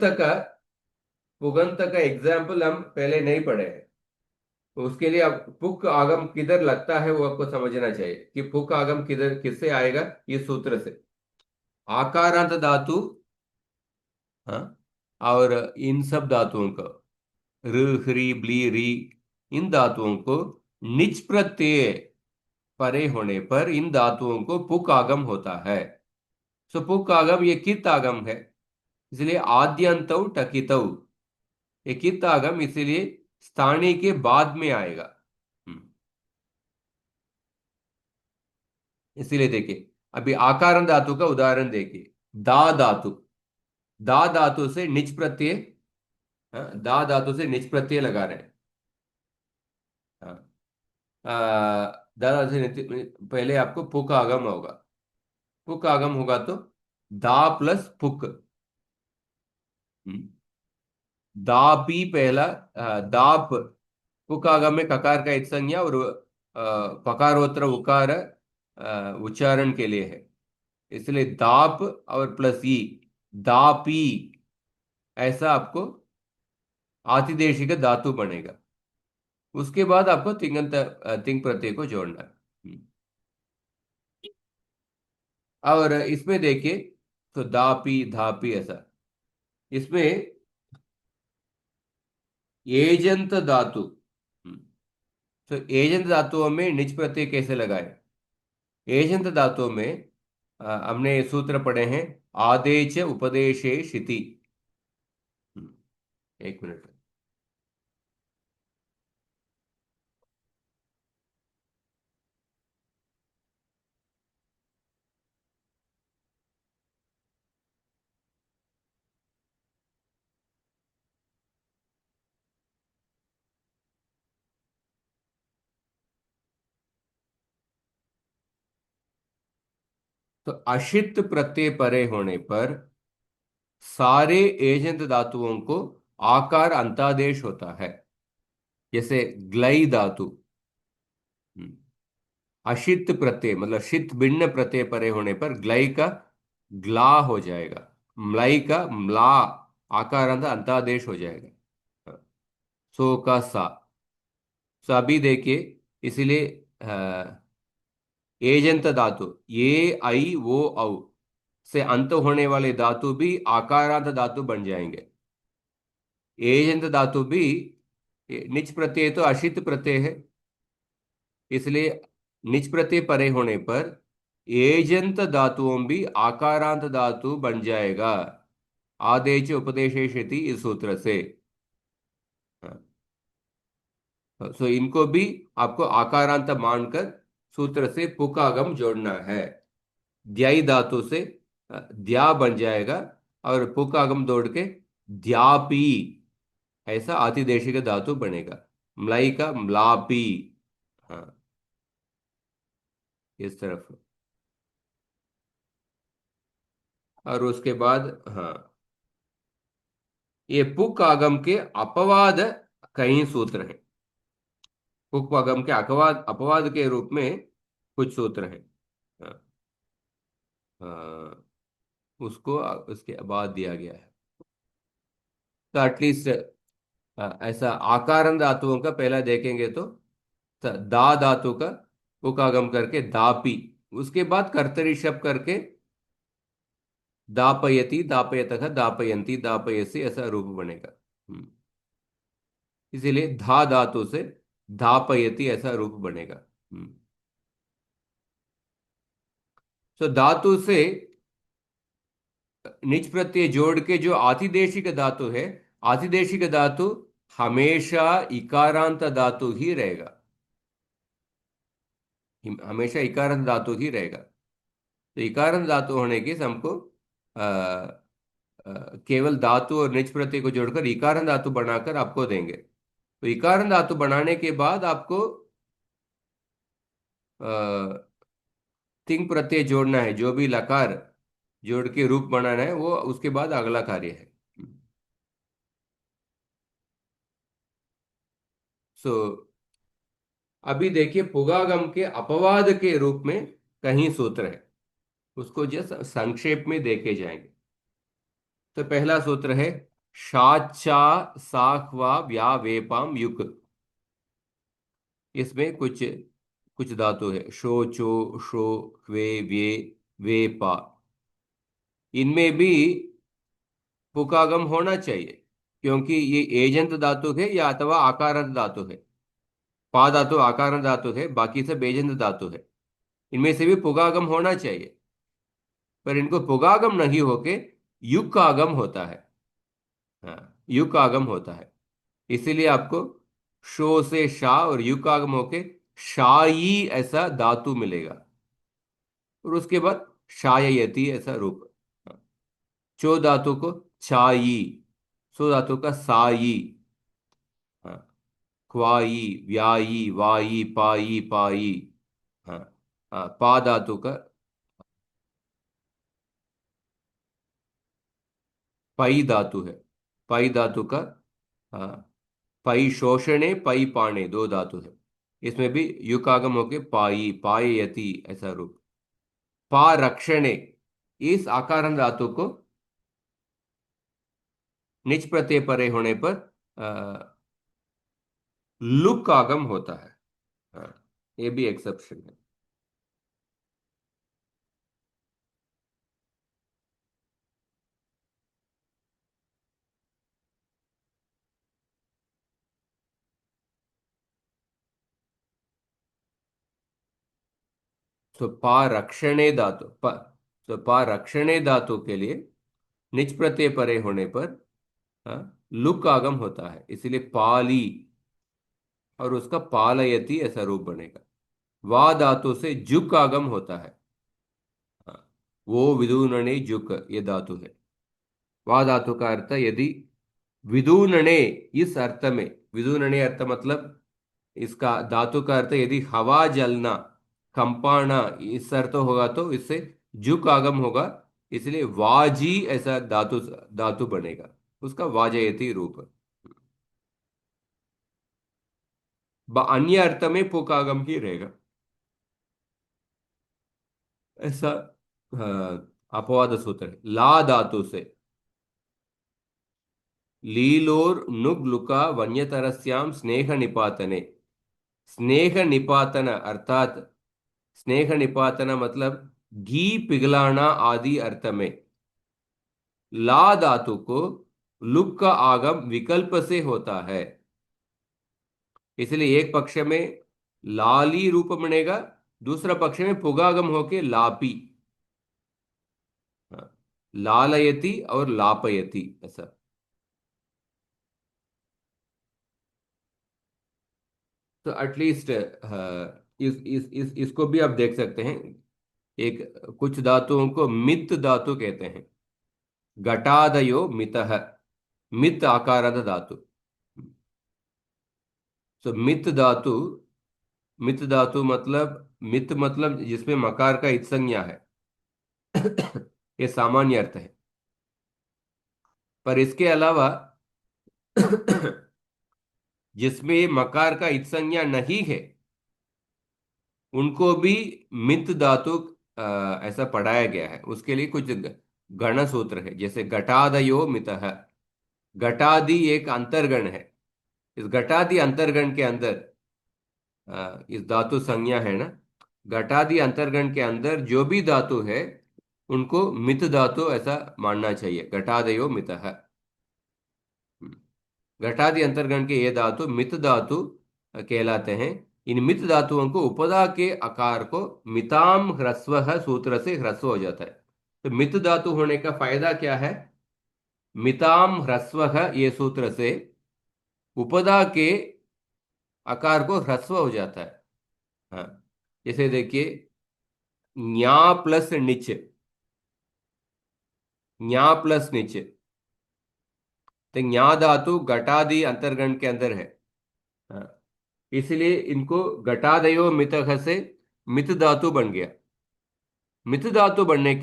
का एग्जाम्पल हम पहले नहीं पढ़े हैं, तो उसके लिए अब पुक आगम किधर लगता है वो आपको समझना चाहिए कि पुक आगम किधर किससे आएगा। इस सूत्र से आकारांत धातु, हाँ, और इन सब धातुओं को ऋ ह्री ब्ली री, इन धातुओं को निच प्रत्यय परे होने पर इन धातुओं को पुक आगम होता है। सो पुक आगम ये कित आगम है, इसलिए आद्यंतौ टकितौ, ये कित आगम इसलिए स्थानीय के बाद में आएगा। हम्म, इसीलिए देखिए अभी आकारण धातु का उदाहरण देखिए। दा धातु, दा धातु से निच प्रत्यय, हाँ, दा धातु से निच प्रत्यय लगा रहे हैं। हाँ, दा धातु से पहले आपको पुक आगम होगा, पुक आगम होगा तो दा प्लस पुक। हम्म, दापी पहला, दाप, पुक आगम में ककार का एक संज्ञा और पकारोत्तर उकार उच्चारण के लिए है, इसलिए दाप और प्लस ई, दापी, ऐसा आपको आतिदेशिक धातु बनेगा। उसके बाद आपको तिंगंत तिंग प्रत्यय को जोड़ना है। और इसमें देखिए तो दापी धापी ऐसा, इसमें एजंत धातु, तो एजंत धातुओं में निज प्रत्यय कैसे लगाए? एजंत धातुओं में हमने सूत्र पढ़े हैं, आदेच उपदेशे शिति। एक मिनट। तो अशित प्रत्यय परे होने पर सारे एजंत धातुओं को आकार अंतादेश होता है। जैसे ग्लई धातु, हम्म, अशित प्रत्यय मतलब शित भिन्न प्रत्यय परे होने पर ग्लई का ग्ला हो जाएगा, म्लाई का म्ला, आकार अंतादेश हो जाएगा। हाँ, सो का सा। सो अभी देखिए, इसीलिए एजंत धातु ये आई वो औ से अंत होने वाले धातु भी आकारांत धातु बन जाएंगे। एजंत धातु भी निच प्रत्यय तो अशित प्रत्यय है, इसलिए निच प्रत्यय परे होने पर एजंत धातुओं भी आकारांत धातु बन जाएगा, आदेश उपदेशेषति इस सूत्र से। हाँ, सो इनको भी आपको आकारांत मानकर सूत्र से पुकागम जोड़ना है। द्याई धातु से द्या बन जाएगा और पुकागम जोड़ के द्यापी, ऐसा आतिदेशिक धातु बनेगा। मलाई का म्लापी। हाँ, इस तरफ। और उसके बाद हाँ, ये पुक आगम के अपवाद कई सूत्र हैं। पुक आगम के अपवाद, अपवाद के रूप में कुछ सूत्र हैं। हाँ, हाँ, उसको उसके बाद दिया गया है। तो एटलीस्ट ऐसा आकारण धातुओं का पहला देखेंगे तो दा धातु का पुक आगम करके दापी, उसके बाद कर्तरी शब्द करके दापयति दापयतः दापयंती दापयसी, ऐसा रूप बनेगा। इसीलिए धा धातु से धापयति ऐसा रूप बनेगा। तो धातु से निज प्रत्यय जोड़ के जो आतिदेशिक धातु है, आतिदेशिक धातु हमेशा इकारांत धातु ही रहेगा, हमेशा इकारांत धातु ही रहेगा। तो इकारांत धातु होने के हमको अ, केवल धातु और निज प्रत्यय को जोड़कर इकारांत धातु बनाकर आपको देंगे। तो इकारांत धातु बनाने के बाद आपको तिंग प्रत्यय जोड़ना है, जो भी लकार जोड़ के रूप बनाना है वो उसके बाद अगला कार्य है। सो अभी देखिए पुगागम के अपवाद के रूप में कहीं सूत्र है, उसको जस्ट संक्षेप में देखे जाएंगे। तो पहला सूत्र है शाचा साखवा व्या वेपाम युक। इसमें कुछ कुछ धातु है, शो चो शो वे वे वे पा, इनमें भी पुकागम होना चाहिए, क्योंकि ये एजंत धातु है या अथवा आकारंत धातु है। पा धातु आकारंत धातु है, बाकी सब एजंत धातु है। इनमें से भी पुगागम होना चाहिए, पर इनको पुगागम नहीं होके युग का आगम होता है। हाँ, युग का आगम होता है। इसीलिए आपको शो से शा और युग का आगम होके शाई ऐसा धातु मिलेगा, और उसके बाद शाययति ऐसा रूप। हाँ, चो धातु को छाई, सो धातु का साई। हाँ, क्वाई, व्याई, वाई, पाई, पाई। हाँ, हाँ, पा धातु का पई धातु है। पई धातु का, हाँ, पई शोषणे पई पाणे दो धातु है। इसमें भी युकागम होके पाई पाययति ऐसा रूप। पा रक्षणे, इस आकार धातु को निच प्रत्यय परे होने पर लुक का आगम होता है। हाँ, ये भी एक्सेप्शन है। तो पा रक्षणे धातु तो पा रक्षणे धातु के लिए निच प्रत्यय परे होने पर लुक का आगम होता है, इसीलिए पाली, और उसका पालयति ऐसा रूप बनेगा। वा धातु से जुक का आगम होता है। हाँ, वो विदुनने जुक ये धातु है। वा धातु का अर्थ यदि विदुनने, इस अर्थ में, विदुनने अर्थ मतलब इसका धातु का अर्थ यदि हवा जलना, कंपाना, इस अर्थ होगा तो इससे जुक आगम होगा, इसलिए वाजी ऐसा धातु धातु बनेगा, उसका वाजयती रूप। अन्य अर्थ में पुक आगम ही रहेगा ऐसा। अपवाद सूत्र है। ला धातु से लीलोर नुग लुका वन्यतरस्याम स्नेह निपातने। स्नेह निपातन अर्थात स्नेह निपातन मतलब घी पिघलाना आदि अर्थ में ला धातु को लुक का आगम विकल्प से होता है, इसलिए एक पक्ष में लाली रूप बनेगा, दूसरा पक्ष में पुगागम होके लापी। हाँ, लालयति और लापयति ऐसा। तो एटलीस्ट इसको भी आप देख सकते हैं। एक, कुछ धातुओं को मित धातु कहते हैं। घटादयो मितः, मित आकार धातु। तो मित धातु मतलब, मित मतलब जिसमें मकार का इत्संज्ञा है। ये सामान्य अर्थ है, पर इसके अलावा जिसमें मकार का इत्संज्ञा नहीं है उनको भी मित धातु ऐसा पढ़ाया गया है। उसके लिए कुछ गण सूत्र है, जैसे घटादयो मितः। घटादि एक अंतर्गण है, इस घटादि अंतर्गण के अंदर इस धातु संज्ञा है ना, घटादि अंतर्गण के अंदर जो भी धातु है उनको मित धातु ऐसा मानना चाहिए। घटादयो मितः। घटादि अंतर्गण के ये धातु मित धातु कहलाते हैं। इन मित धातुओं को उपदा के आकार को मिताम ह्रस्व सूत्र से ह्रस्व हो जाता है। तो मित धातु होने का फायदा क्या है? मिताम ह्रस्व ये सूत्र से उपदा के आकार को ह्रस्व हो जाता है। हाँ, जैसे देखिए, न्या प्लस निच, न्या प्लस निच, तो न्या धातु घटादि अंतर्गण के अंदर है। हाँ, इसलिए इनको घटादयो मितः से मित धातु बन गया। मित धातु बढ़ने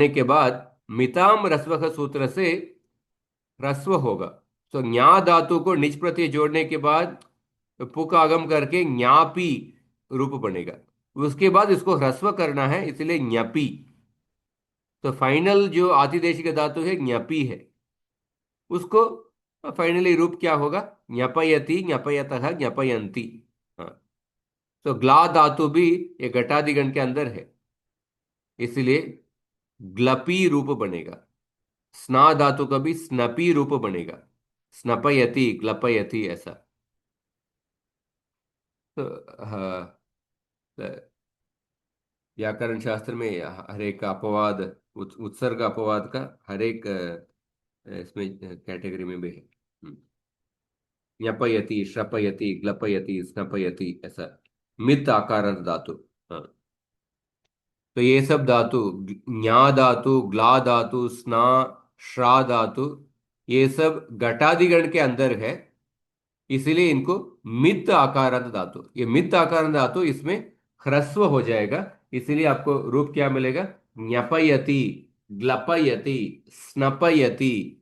के बाद मिताम रस्व सूत्र से ह्रस्व होगा। तो न्या धातु को निज प्रत्यय जोड़ने के बाद पुक आगम करके न्यापी रूप बनेगा। उसके बाद इसको ह्रस्व करना है, इसलिए ज्ञपी। तो फाइनल जो आतिदेशिक धातु है ज्ञपी है, उसको फाइनली रूप क्या होगा? ज्ञपयति, ज्ञपयतः, ज्ञपयंती। हाँ, तो ग्ला धातु भी ये घटादिगण के अंदर है, इसलिए ग्लपी रूप बनेगा। स्ना धातु का भी स्नपी रूप बनेगा। स्नपयति, ग्लपयति, ऐसा। तो हाँ, व्याकरण शास्त्र में हर एक अपवाद, उत्सर्ग अपवाद का हर एक इसमें कैटेगरी में भी है। ञपयति, श्रपयति, ग्लपयति, स्नपयति, ऐसा। मित आकार धातु। हाँ। तो ये सब धातु, ज्ञा धातु, ग्ला धातु, स्ना, श्रा धातु, ये सब घटादिगण के अंदर है। इसीलिए इनको मित आकारांत धातु, ये मित आकारांत धातु, इसमें ह्रस्व हो जाएगा। इसीलिए आपको रूप क्या मिलेगा? ज्ञपयति, ग्लपयति, स्नपयति,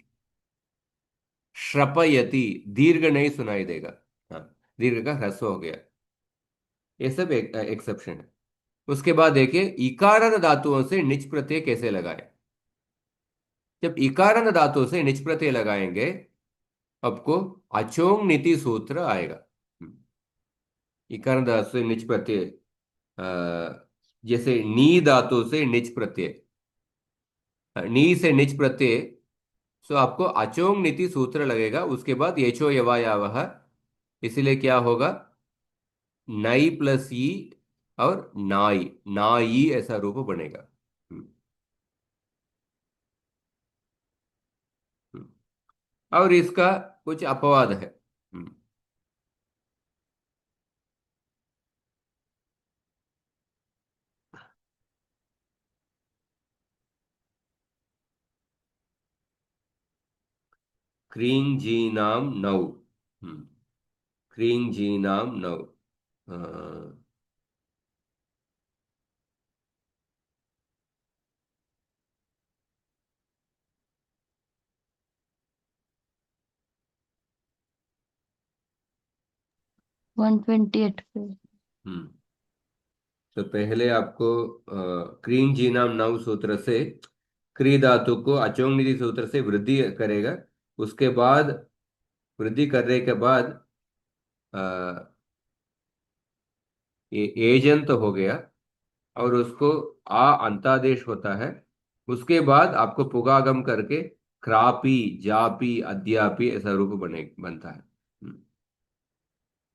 श्रपयति। दीर्घ नहीं सुनाई देगा। हाँ, दीर्घ का ह्रस्व हो गया। ये सब एक्सेप्शन है। उसके बाद देखिए इकारांत धातुओं से निच प्रत्यय कैसे लगाए। जब इकारांत धातु से निच प्रत्यय लगाएंगे, आपको अचोंग नीति सूत्र आएगा। इकारांत धातु से निच प्रत्यय, जैसे नी धातु से निच प्रत्यय, नी से निच प्रत्यय, सो आपको अचोंग नीति सूत्र लगेगा। उसके बाद यचो यवायावह, इसीलिए क्या होगा? नई प्लस ई और नाई, नाई ऐसा रूप बनेगा। हम्म, हम्म। और इसका कुछ अपवाद है। हम्म, क्रीं जीनाम नौ। क्रीं जीनाम नौ। 128 पे। हम्म। तो पहले आपको क्रीं जीनाम नौ सूत्र से क्री धातु को अचोंग निधि सूत्र से वृद्धि करेगा। उसके बाद, वृद्धि करने के बाद अ, ये एजंत हो गया, और उसको आ अंतादेश होता है। उसके बाद आपको पुगागम करके क्रापी, जापी, अद्यापि ऐसा रूप बनता है।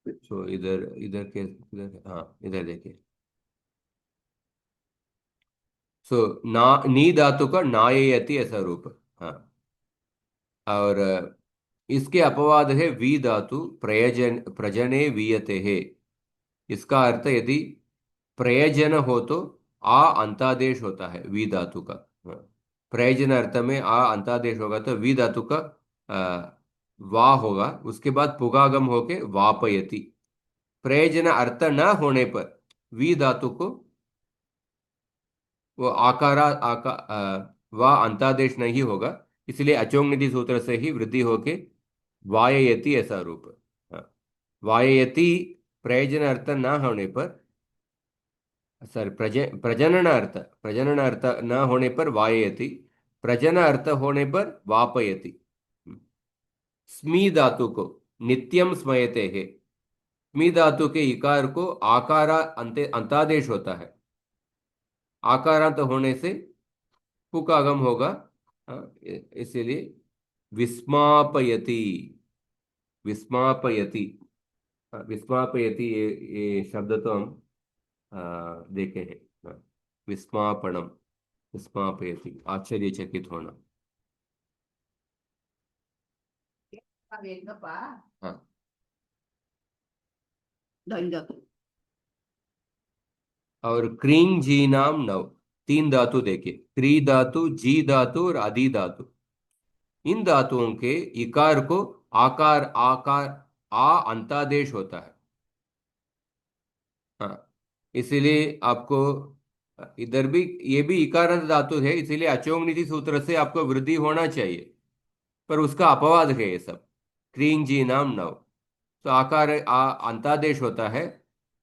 तो इधर, इधर, हाँ, इधर देखिए। सो ना, नी धातु का नाययति ऐसा रूप। हाँ। और इसके अपवाद है वी धातु, प्रजने वीयते है। इसका अर्थ यदि प्रयोजन हो तो आ अंतादेश होता है वी धातु का। हाँ। प्रयोजन अर्थ में आ अंतादेश होगा तो वी धातु का वा होगा। उसके बाद पुगागम होके वापयति। प्रयोजन अर्थ न होने पर वी धातु को वो वा अंतादेश नहीं होगा। इसलिए अचोंग निधि सूत्र से ही वृद्धि होके वाययति ऐसा रूप। हाँ। वाययति, प्रयोजन अर्थ न होने पर, सॉरी, प्रजनन अर्थ न होने पर वाययति, प्रजन अर्थ होने पर वापयति। स्मी धातु को नित्यम स्मयते है। स्मी धातु के इकार को आकारा अंतादेश होता है। आकारांत होने से पुक आगम होगा। इसीलिए विस्मापयति, विस्मापयति। विस्मापयति, ये शब्द तो हम देखे हैं। विस्मापनम, विस्मापयति, आश्चर्यचकित होना। हाँ। और क्रीं जी नाम नव, तीन धातु देखिए, क्री धातु, जी धातु और आदि धातु। इन धातुओं के इकार को आकार आकार आ अंतादेश होता है। हाँ। इसीलिए आपको इधर भी, ये भी इकारांत धातु है, इसीलिए अचोंग नीति सूत्र से आपको वृद्धि होना चाहिए। पर उसका अपवाद है ये सब। क्रीं जी नाम नव, तो आकार अंतादेश होता है।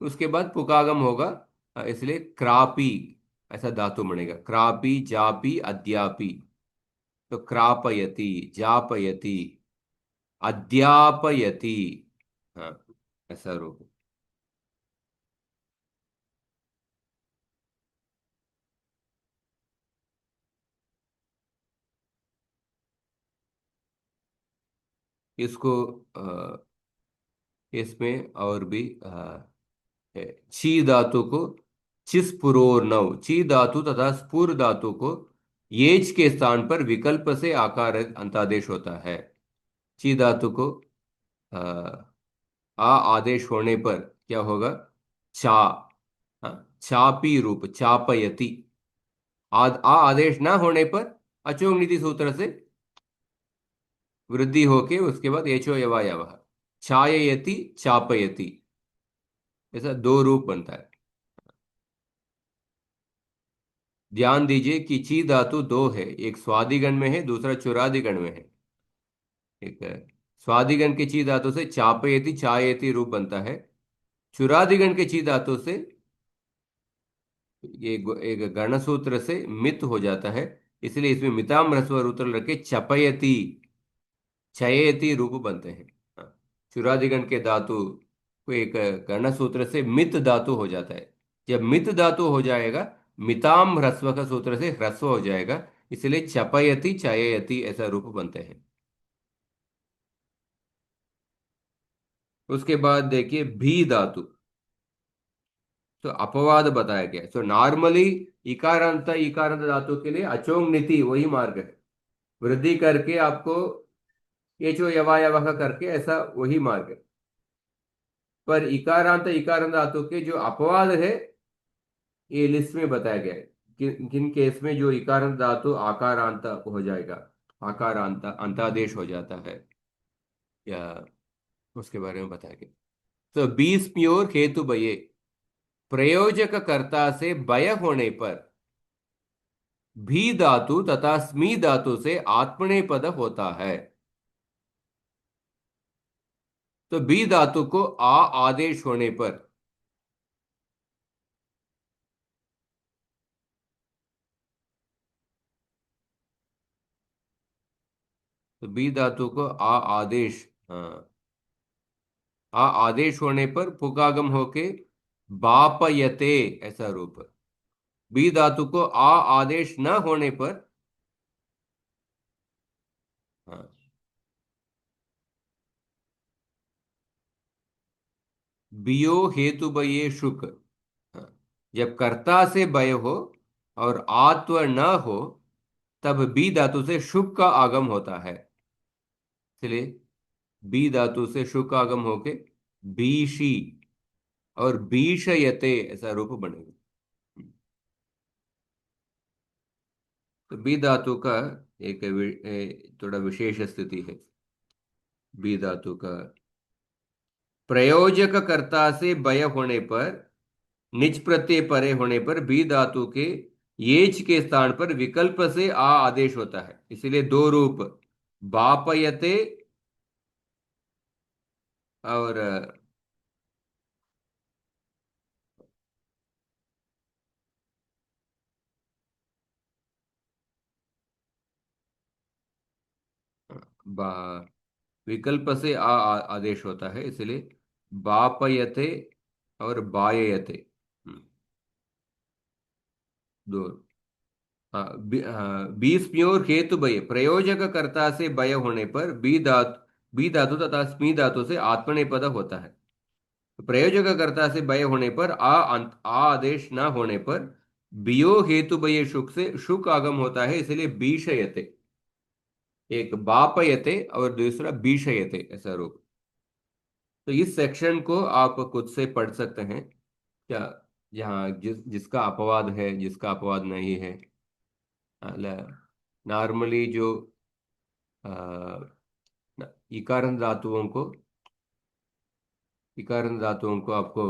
उसके बाद पुकागम होगा। इसलिए क्रापी ऐसा धातु बनेगा। क्रापी, जापी, अद्यापि। तो क्रापयति, जापयति, अध्यापयति। हाँ, ऐसा रूप। इसको इसमें और भी है। ची धातु को चिस्पुरोर नव, ची धातु तथा स्पुर धातु को येज के स्थान पर विकल्प से आकार अंतादेश होता है। ची धातु को अ, आ आदेश होने पर क्या होगा? चा, चापी रूप चापयति। आ आदेश ना होने पर अचोग नीति सूत्र से वृद्धि होके उसके बाद एचो यवायव, छाययति चापयति, ऐसा दो रूप बनता है। ध्यान दीजिए कि ची धातु दो है, एक स्वादिगण में है, दूसरा चुरादिगण में है। एक है स्वादिगण के ची धातु से चापयति छाययति रूप बनता है। चुरादिगण के ची धातु से ये एक गण सूत्र से मित हो जाता है, इसलिए इसमें मिताम ह्रस्व सूत्र रखे चपयति चयेति रूप बनते हैं। हाँ, चुरादिगण के धातु को एक गण सूत्र से मित धातु हो जाता है। जब मित धातु हो जाएगा, मिताम ह्रस्व का सूत्र से ह्रस्व हो जाएगा, इसलिए चपयति चयेति ऐसा रूप बनते हैं। उसके बाद देखिए भी धातु। तो अपवाद बताया गया। सो नॉर्मली इकारांत इकारांत धातु के लिए अचोंग नीति वही मार्ग है, वृद्धि करके आपको एचो यवायवह करके ऐसा वही मार्ग है। पर इकारांत इकारांत धातु के जो अपवाद है ये लिस्ट में बताया गया है। किन केस में जो इकारांत धातु आकारांत हो जाएगा, आकारांत अंतादेश हो जाता है, या उसके बारे में बताया गया। तो 20 प्योर हेतु बये, प्रयोजक कर्ता से बय होने पर भी धातु तथा स्मी धातु से आत्मनेय पद होता है। तो बी धातु को आ आदेश होने पर तो बी धातु को आ आदेश, हाँ, आ आदेश होने पर पुकागम होके बापयते ऐसा रूप। बी धातु को आ आदेश न होने पर, हाँ, बियो हेतु बये शुक, हाँ, जब कर्ता से बय हो और आत्व न हो तब बी धातु से शुक का आगम होता है। इसलिए बी धातु से शुक आगम होके बीशी और बीषयते ऐसा रूप बनेगा। तो बी धातु का एक थोड़ा विशेष स्थिति है। बी धातु का प्रयोजक कर्ता से बय होने पर, निज प्रत्यय परे होने पर बी धातु के येच के स्थान पर विकल्प से आ आदेश होता है, इसलिए दो रूप बापयते और बा विकल्प से आदेश होता है, इसलिए बापयते और बाययते। हम्म, दो। हाँ, 20 प्योर हेतु बय, प्रयोजक कर्ता से बय होने पर बी धातु तथा स्मी धातु से आत्मनेपद होता है। प्रयोजक कर्ता से बय होने पर आ आदेश न होने पर बियो हेतु बय शुक से शुक आगम होता है, इसलिए बीषयते, एक बापयते और दूसरा बीषयते ऐसा रूप। तो इस सेक्शन को आप खुद से पढ़ सकते हैं क्या, जहाँ जिसका अपवाद है जिसका अपवाद नहीं है। नॉर्मली जो इकारण धातुओं को, इकारण धातुओं को आपको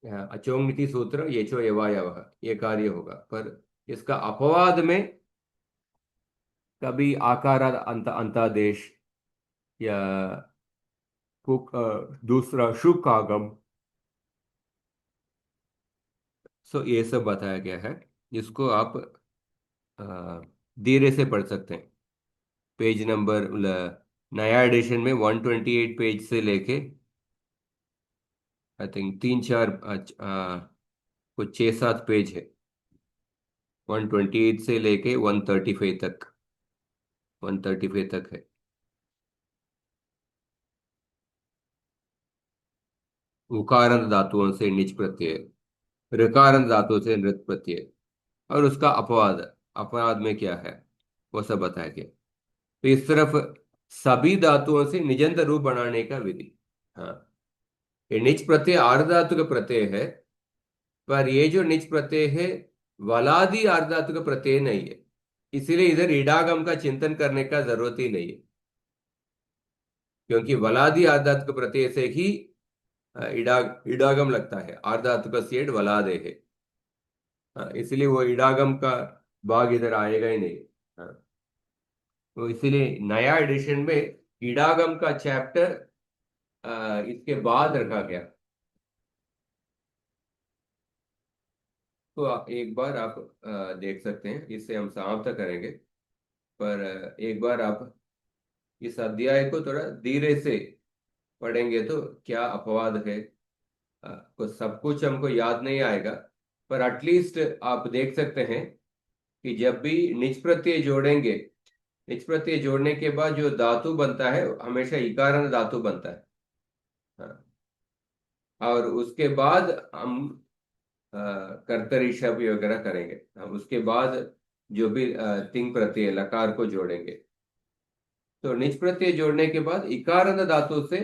अचोंगति सूत्र येचो यवायव ये कार्य होगा, पर इसका अपवाद में कभी आकार अंतादेश या दूसरा शुक आगम, सो ये सब बताया गया है। जिसको आप अ, धीरे से पढ़ सकते हैं। पेज नंबर नया एडिशन में 128 पेज से लेके आई थिंक तीन चार कुछ 6-7 पेज है, 128 से लेके 135 तक, 135 तक है। उकारांत धातुओं से निच प्रत्यय, ऋकारांत धातुओं से नृत प्रत्यय, और उसका अपवाद, अपवाद में क्या है वो सब बताएंगे। तो इस तरफ सभी धातुओं से निजंत रूप बनाने का विधि। हाँ, ये निच प्रत्यय आर्ध धातु का प्रत्यय है, पर ये जो निच प्रत्यय है वलादि आर्ध धातु का प्रत्यय नहीं है, इसीलिए इधर इडागम का चिंतन करने का जरूरत ही नहीं है, क्योंकि वलादि आर्ध धातु का प्रत्यय से ही इडागम लगता है। आर्ध धातु का सेठ वलादे है। हाँ, इसलिए वो इडागम का भाग इधर आएगा ही नहीं। हाँ, तो इसीलिए नया एडिशन में इडागम का चैप्टर इसके बाद रखा गया। तो एक बार आप देख सकते हैं, इससे हम समाप्त करेंगे, पर एक बार आप इस अध्याय को थोड़ा धीरे से पढ़ेंगे तो क्या अपवाद है, को सब कुछ हमको याद नहीं आएगा, पर एटलीस्ट आप देख सकते हैं कि जब भी निज प्रत्यय जोड़ेंगे, निज प्रत्यय जोड़ने के बाद जो धातु बनता है हमेशा इकारांत धातु बनता है। हाँ, और उसके बाद हम कर्तरी शब्द वगैरह करेंगे, हम उसके बाद जो भी तिंग प्रत्यय लकार को जोड़ेंगे। तो निज प्रत्यय जोड़ने के बाद इकारांत धातु से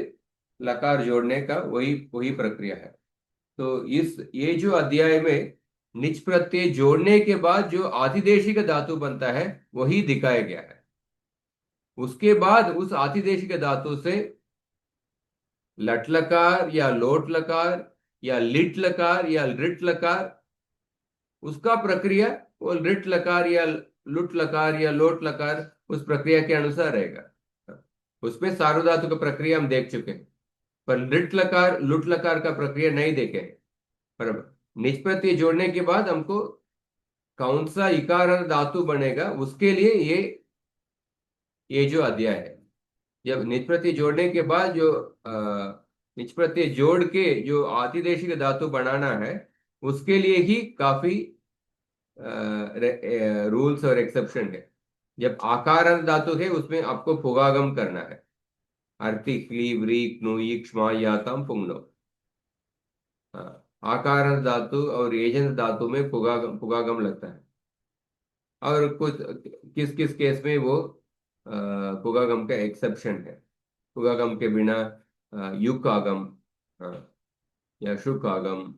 लकार जोड़ने का वही वही प्रक्रिया है। तो इस ये जो अध्याय में निज प्रत्यय जोड़ने के बाद जो आतिदेशिक धातु बनता है वही दिखाया गया है। उसके बाद उस आतिदेशिक धातु से लट लकार या लोट लकार या लिट लकार या लृट लकार, उसका प्रक्रिया वो लृट लकार या लुट लकार या लोट लकार उस प्रक्रिया के अनुसार रहेगा। उसमें सार्वधातु का प्रक्रिया हम देख चुके हैं, पर लृट लकार लुट लकार का प्रक्रिया नहीं देखे हैं। पर निज प्रत्यय जोड़ने के बाद हमको कौन सा इकार और धातु बनेगा उसके लिए ये जो अध्याय है। जब निज प्रत्यय जोड़ने के बाद जो निज प्रत्यय जोड़ के जो आतिदेशिक धातु बनाना है उसके लिए ही काफी रूल्स और एक्सेप्शन है। जब आकार धातु है उसमें आपको पुगागम करना है। अर्थी क्ली व्री क्नु ईक्ष्मा यातम पुंगनो। हाँ, आकार धातु और एजंत धातु में पुगागम लगता है, और कुछ किस किस केस में वो पुगागम का एक्सेप्शन है। पुगागम के बिना युक आगम, हाँ, या शुक आगम,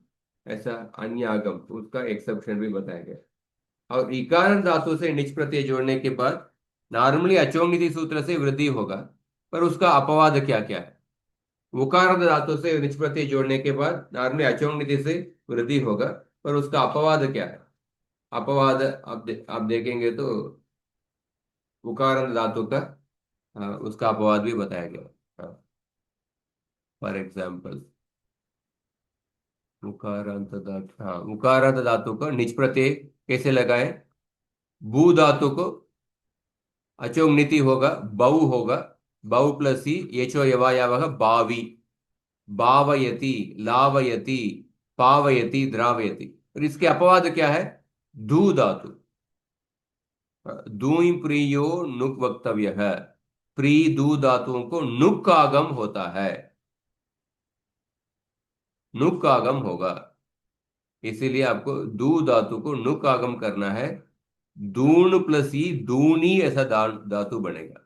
ऐसा अन्य आगम, उसका एक्सेप्शन भी बताया गया। और इकार धातु से निच प्रत्यय जोड़ने के बाद नॉर्मली अचोंगिति सूत्र से वृद्धि होगा, पर उसका अपवाद क्या क्या है। उकार धातु से निच प्रत्यय जोड़ने के बाद नॉर्मली अचोंगिति से वृद्धि होगा, पर उसका अपवाद क्या है। अपवाद आप देखेंगे तो उकार धातु का उसका अपवाद भी बताया गया। फॉर एग्जाम्पल उकारांत धातु, हाँ, उकारांत धातु को निच प्रत्यय कैसे लगाए। भू धातु को अचोंग नीति होगा, बहु होगा, बहु प्लस ही एचो यवायावह बावी, भावयति, लावयति, पावयति, द्रावयति। और इसके अपवाद क्या है। धू धातु, दूई प्रियो नुक वक्तव्य है। प्री दू धातुओं को नुक का आगम होता है, नुक का आगम होगा, इसीलिए आपको दू धातु को नुक आगम करना है। दून प्लस ही दूनी ऐसा धातु बनेगा,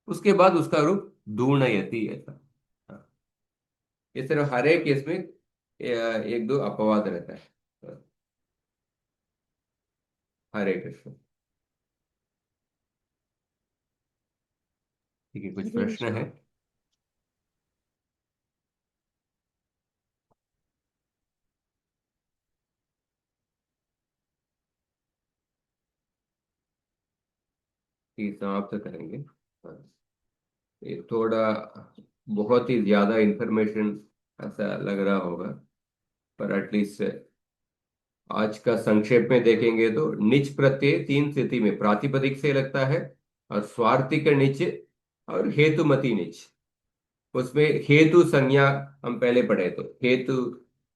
उसके बाद उसका रूप दूणयति ऐसा। हाँ, इस तरह हर एक केस में एक दो अपवाद रहता है। हरे कृष्ण। ठीक है, कुछ हरे प्रश्न है। कृष्ण। कि समाप्त करेंगे। हाँ, ये थोड़ा बहुत ही ज्यादा इंफॉर्मेशन ऐसा लग रहा होगा, पर एटलीस्ट आज का संक्षेप में देखेंगे तो निच प्रत्यय तीन स्थिति में प्रातिपदिक से लगता है, और स्वार्थिक निच और हेतुमति निच। उसमें हेतु संज्ञा हम पहले पढ़े थे, हेतु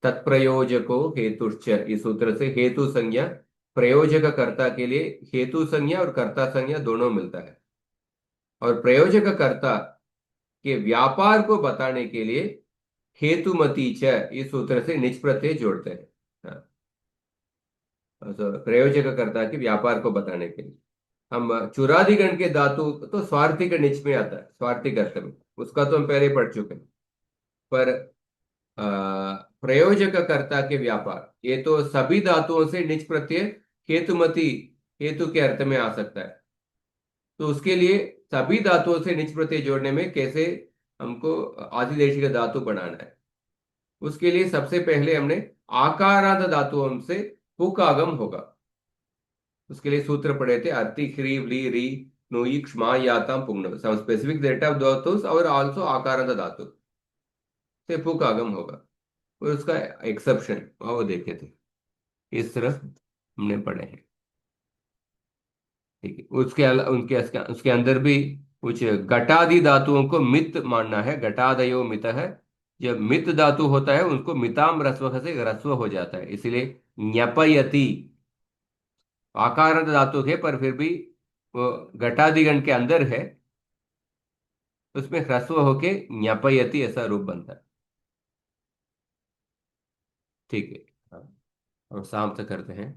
तत्प्रयोजको हेतुश्च, इस सूत्र से हेतु संज्ञा प्रयोजक कर्ता के लिए हेतु संज्ञा और कर्ता संज्ञा दोनों मिलता है, और प्रयोजक कर्ता के व्यापार को बताने के लिए हेतुमती च, इस सूत्र से निच प्रत्यय जोड़ते हैं। हाँ, तो प्रयोजक कर्ता के व्यापार को बताने के लिए हम चुरादिगण के धातु तो स्वार्थी के निच में आता है, स्वार्थी अर्थ में, उसका तो हम पहले पढ़ चुके हैं। पर प्रयोजक कर्ता के व्यापार, ये तो सभी धातुओं से निच प्रत्यय हेतुमती, हेतु के अर्थ में आ सकता है। तो उसके लिए सभी धातुओं से निच प्रत्यय जोड़ने में कैसे हमको आदिदेशी का धातु बनाना है, उसके लिए सबसे पहले हमने आकारांत धातुओं से पुक आगम होगा। उसके लिए सूत्र पढ़े थे, अर्ति ह्री व्ली री नोई क्ष्मा याताम पुंगन, सम स्पेसिफिक डेटा ऑफ धातुस और आल्सो आकारांत धातु से पुक आगम होगा। और उसका एक्सेप्शन वो देखे थे, इस तरह हमने पढ़े हैं। ठीक है, उसके अंदर भी कुछ घटादि धातुओं को मित मानना है, घटादयो मित है। जब मित धातु होता है उनको मिताम रस्व से रस्व हो जाता है, इसलिए ञपयति आकार धातु है पर फिर भी वो घटादिगण के अंदर है, उसमें ह्रस्व होके ञपयति ऐसा रूप बनता है। ठीक है। हाँ, हम समाप्त करते हैं।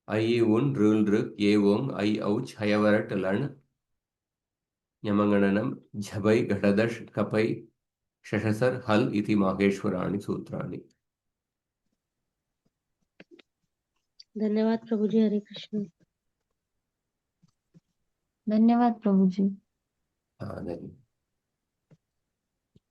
ऐ उन ऋल ऋ ये ओम ऐ औच हयवरट लण यमगणनम झबै घटदश कपै शशसर हल इति माहेश्वराणि सूत्राणि। धन्यवाद प्रभु जी। हरे कृष्ण। धन्यवाद प्रभु जी। हाँ, नहीं।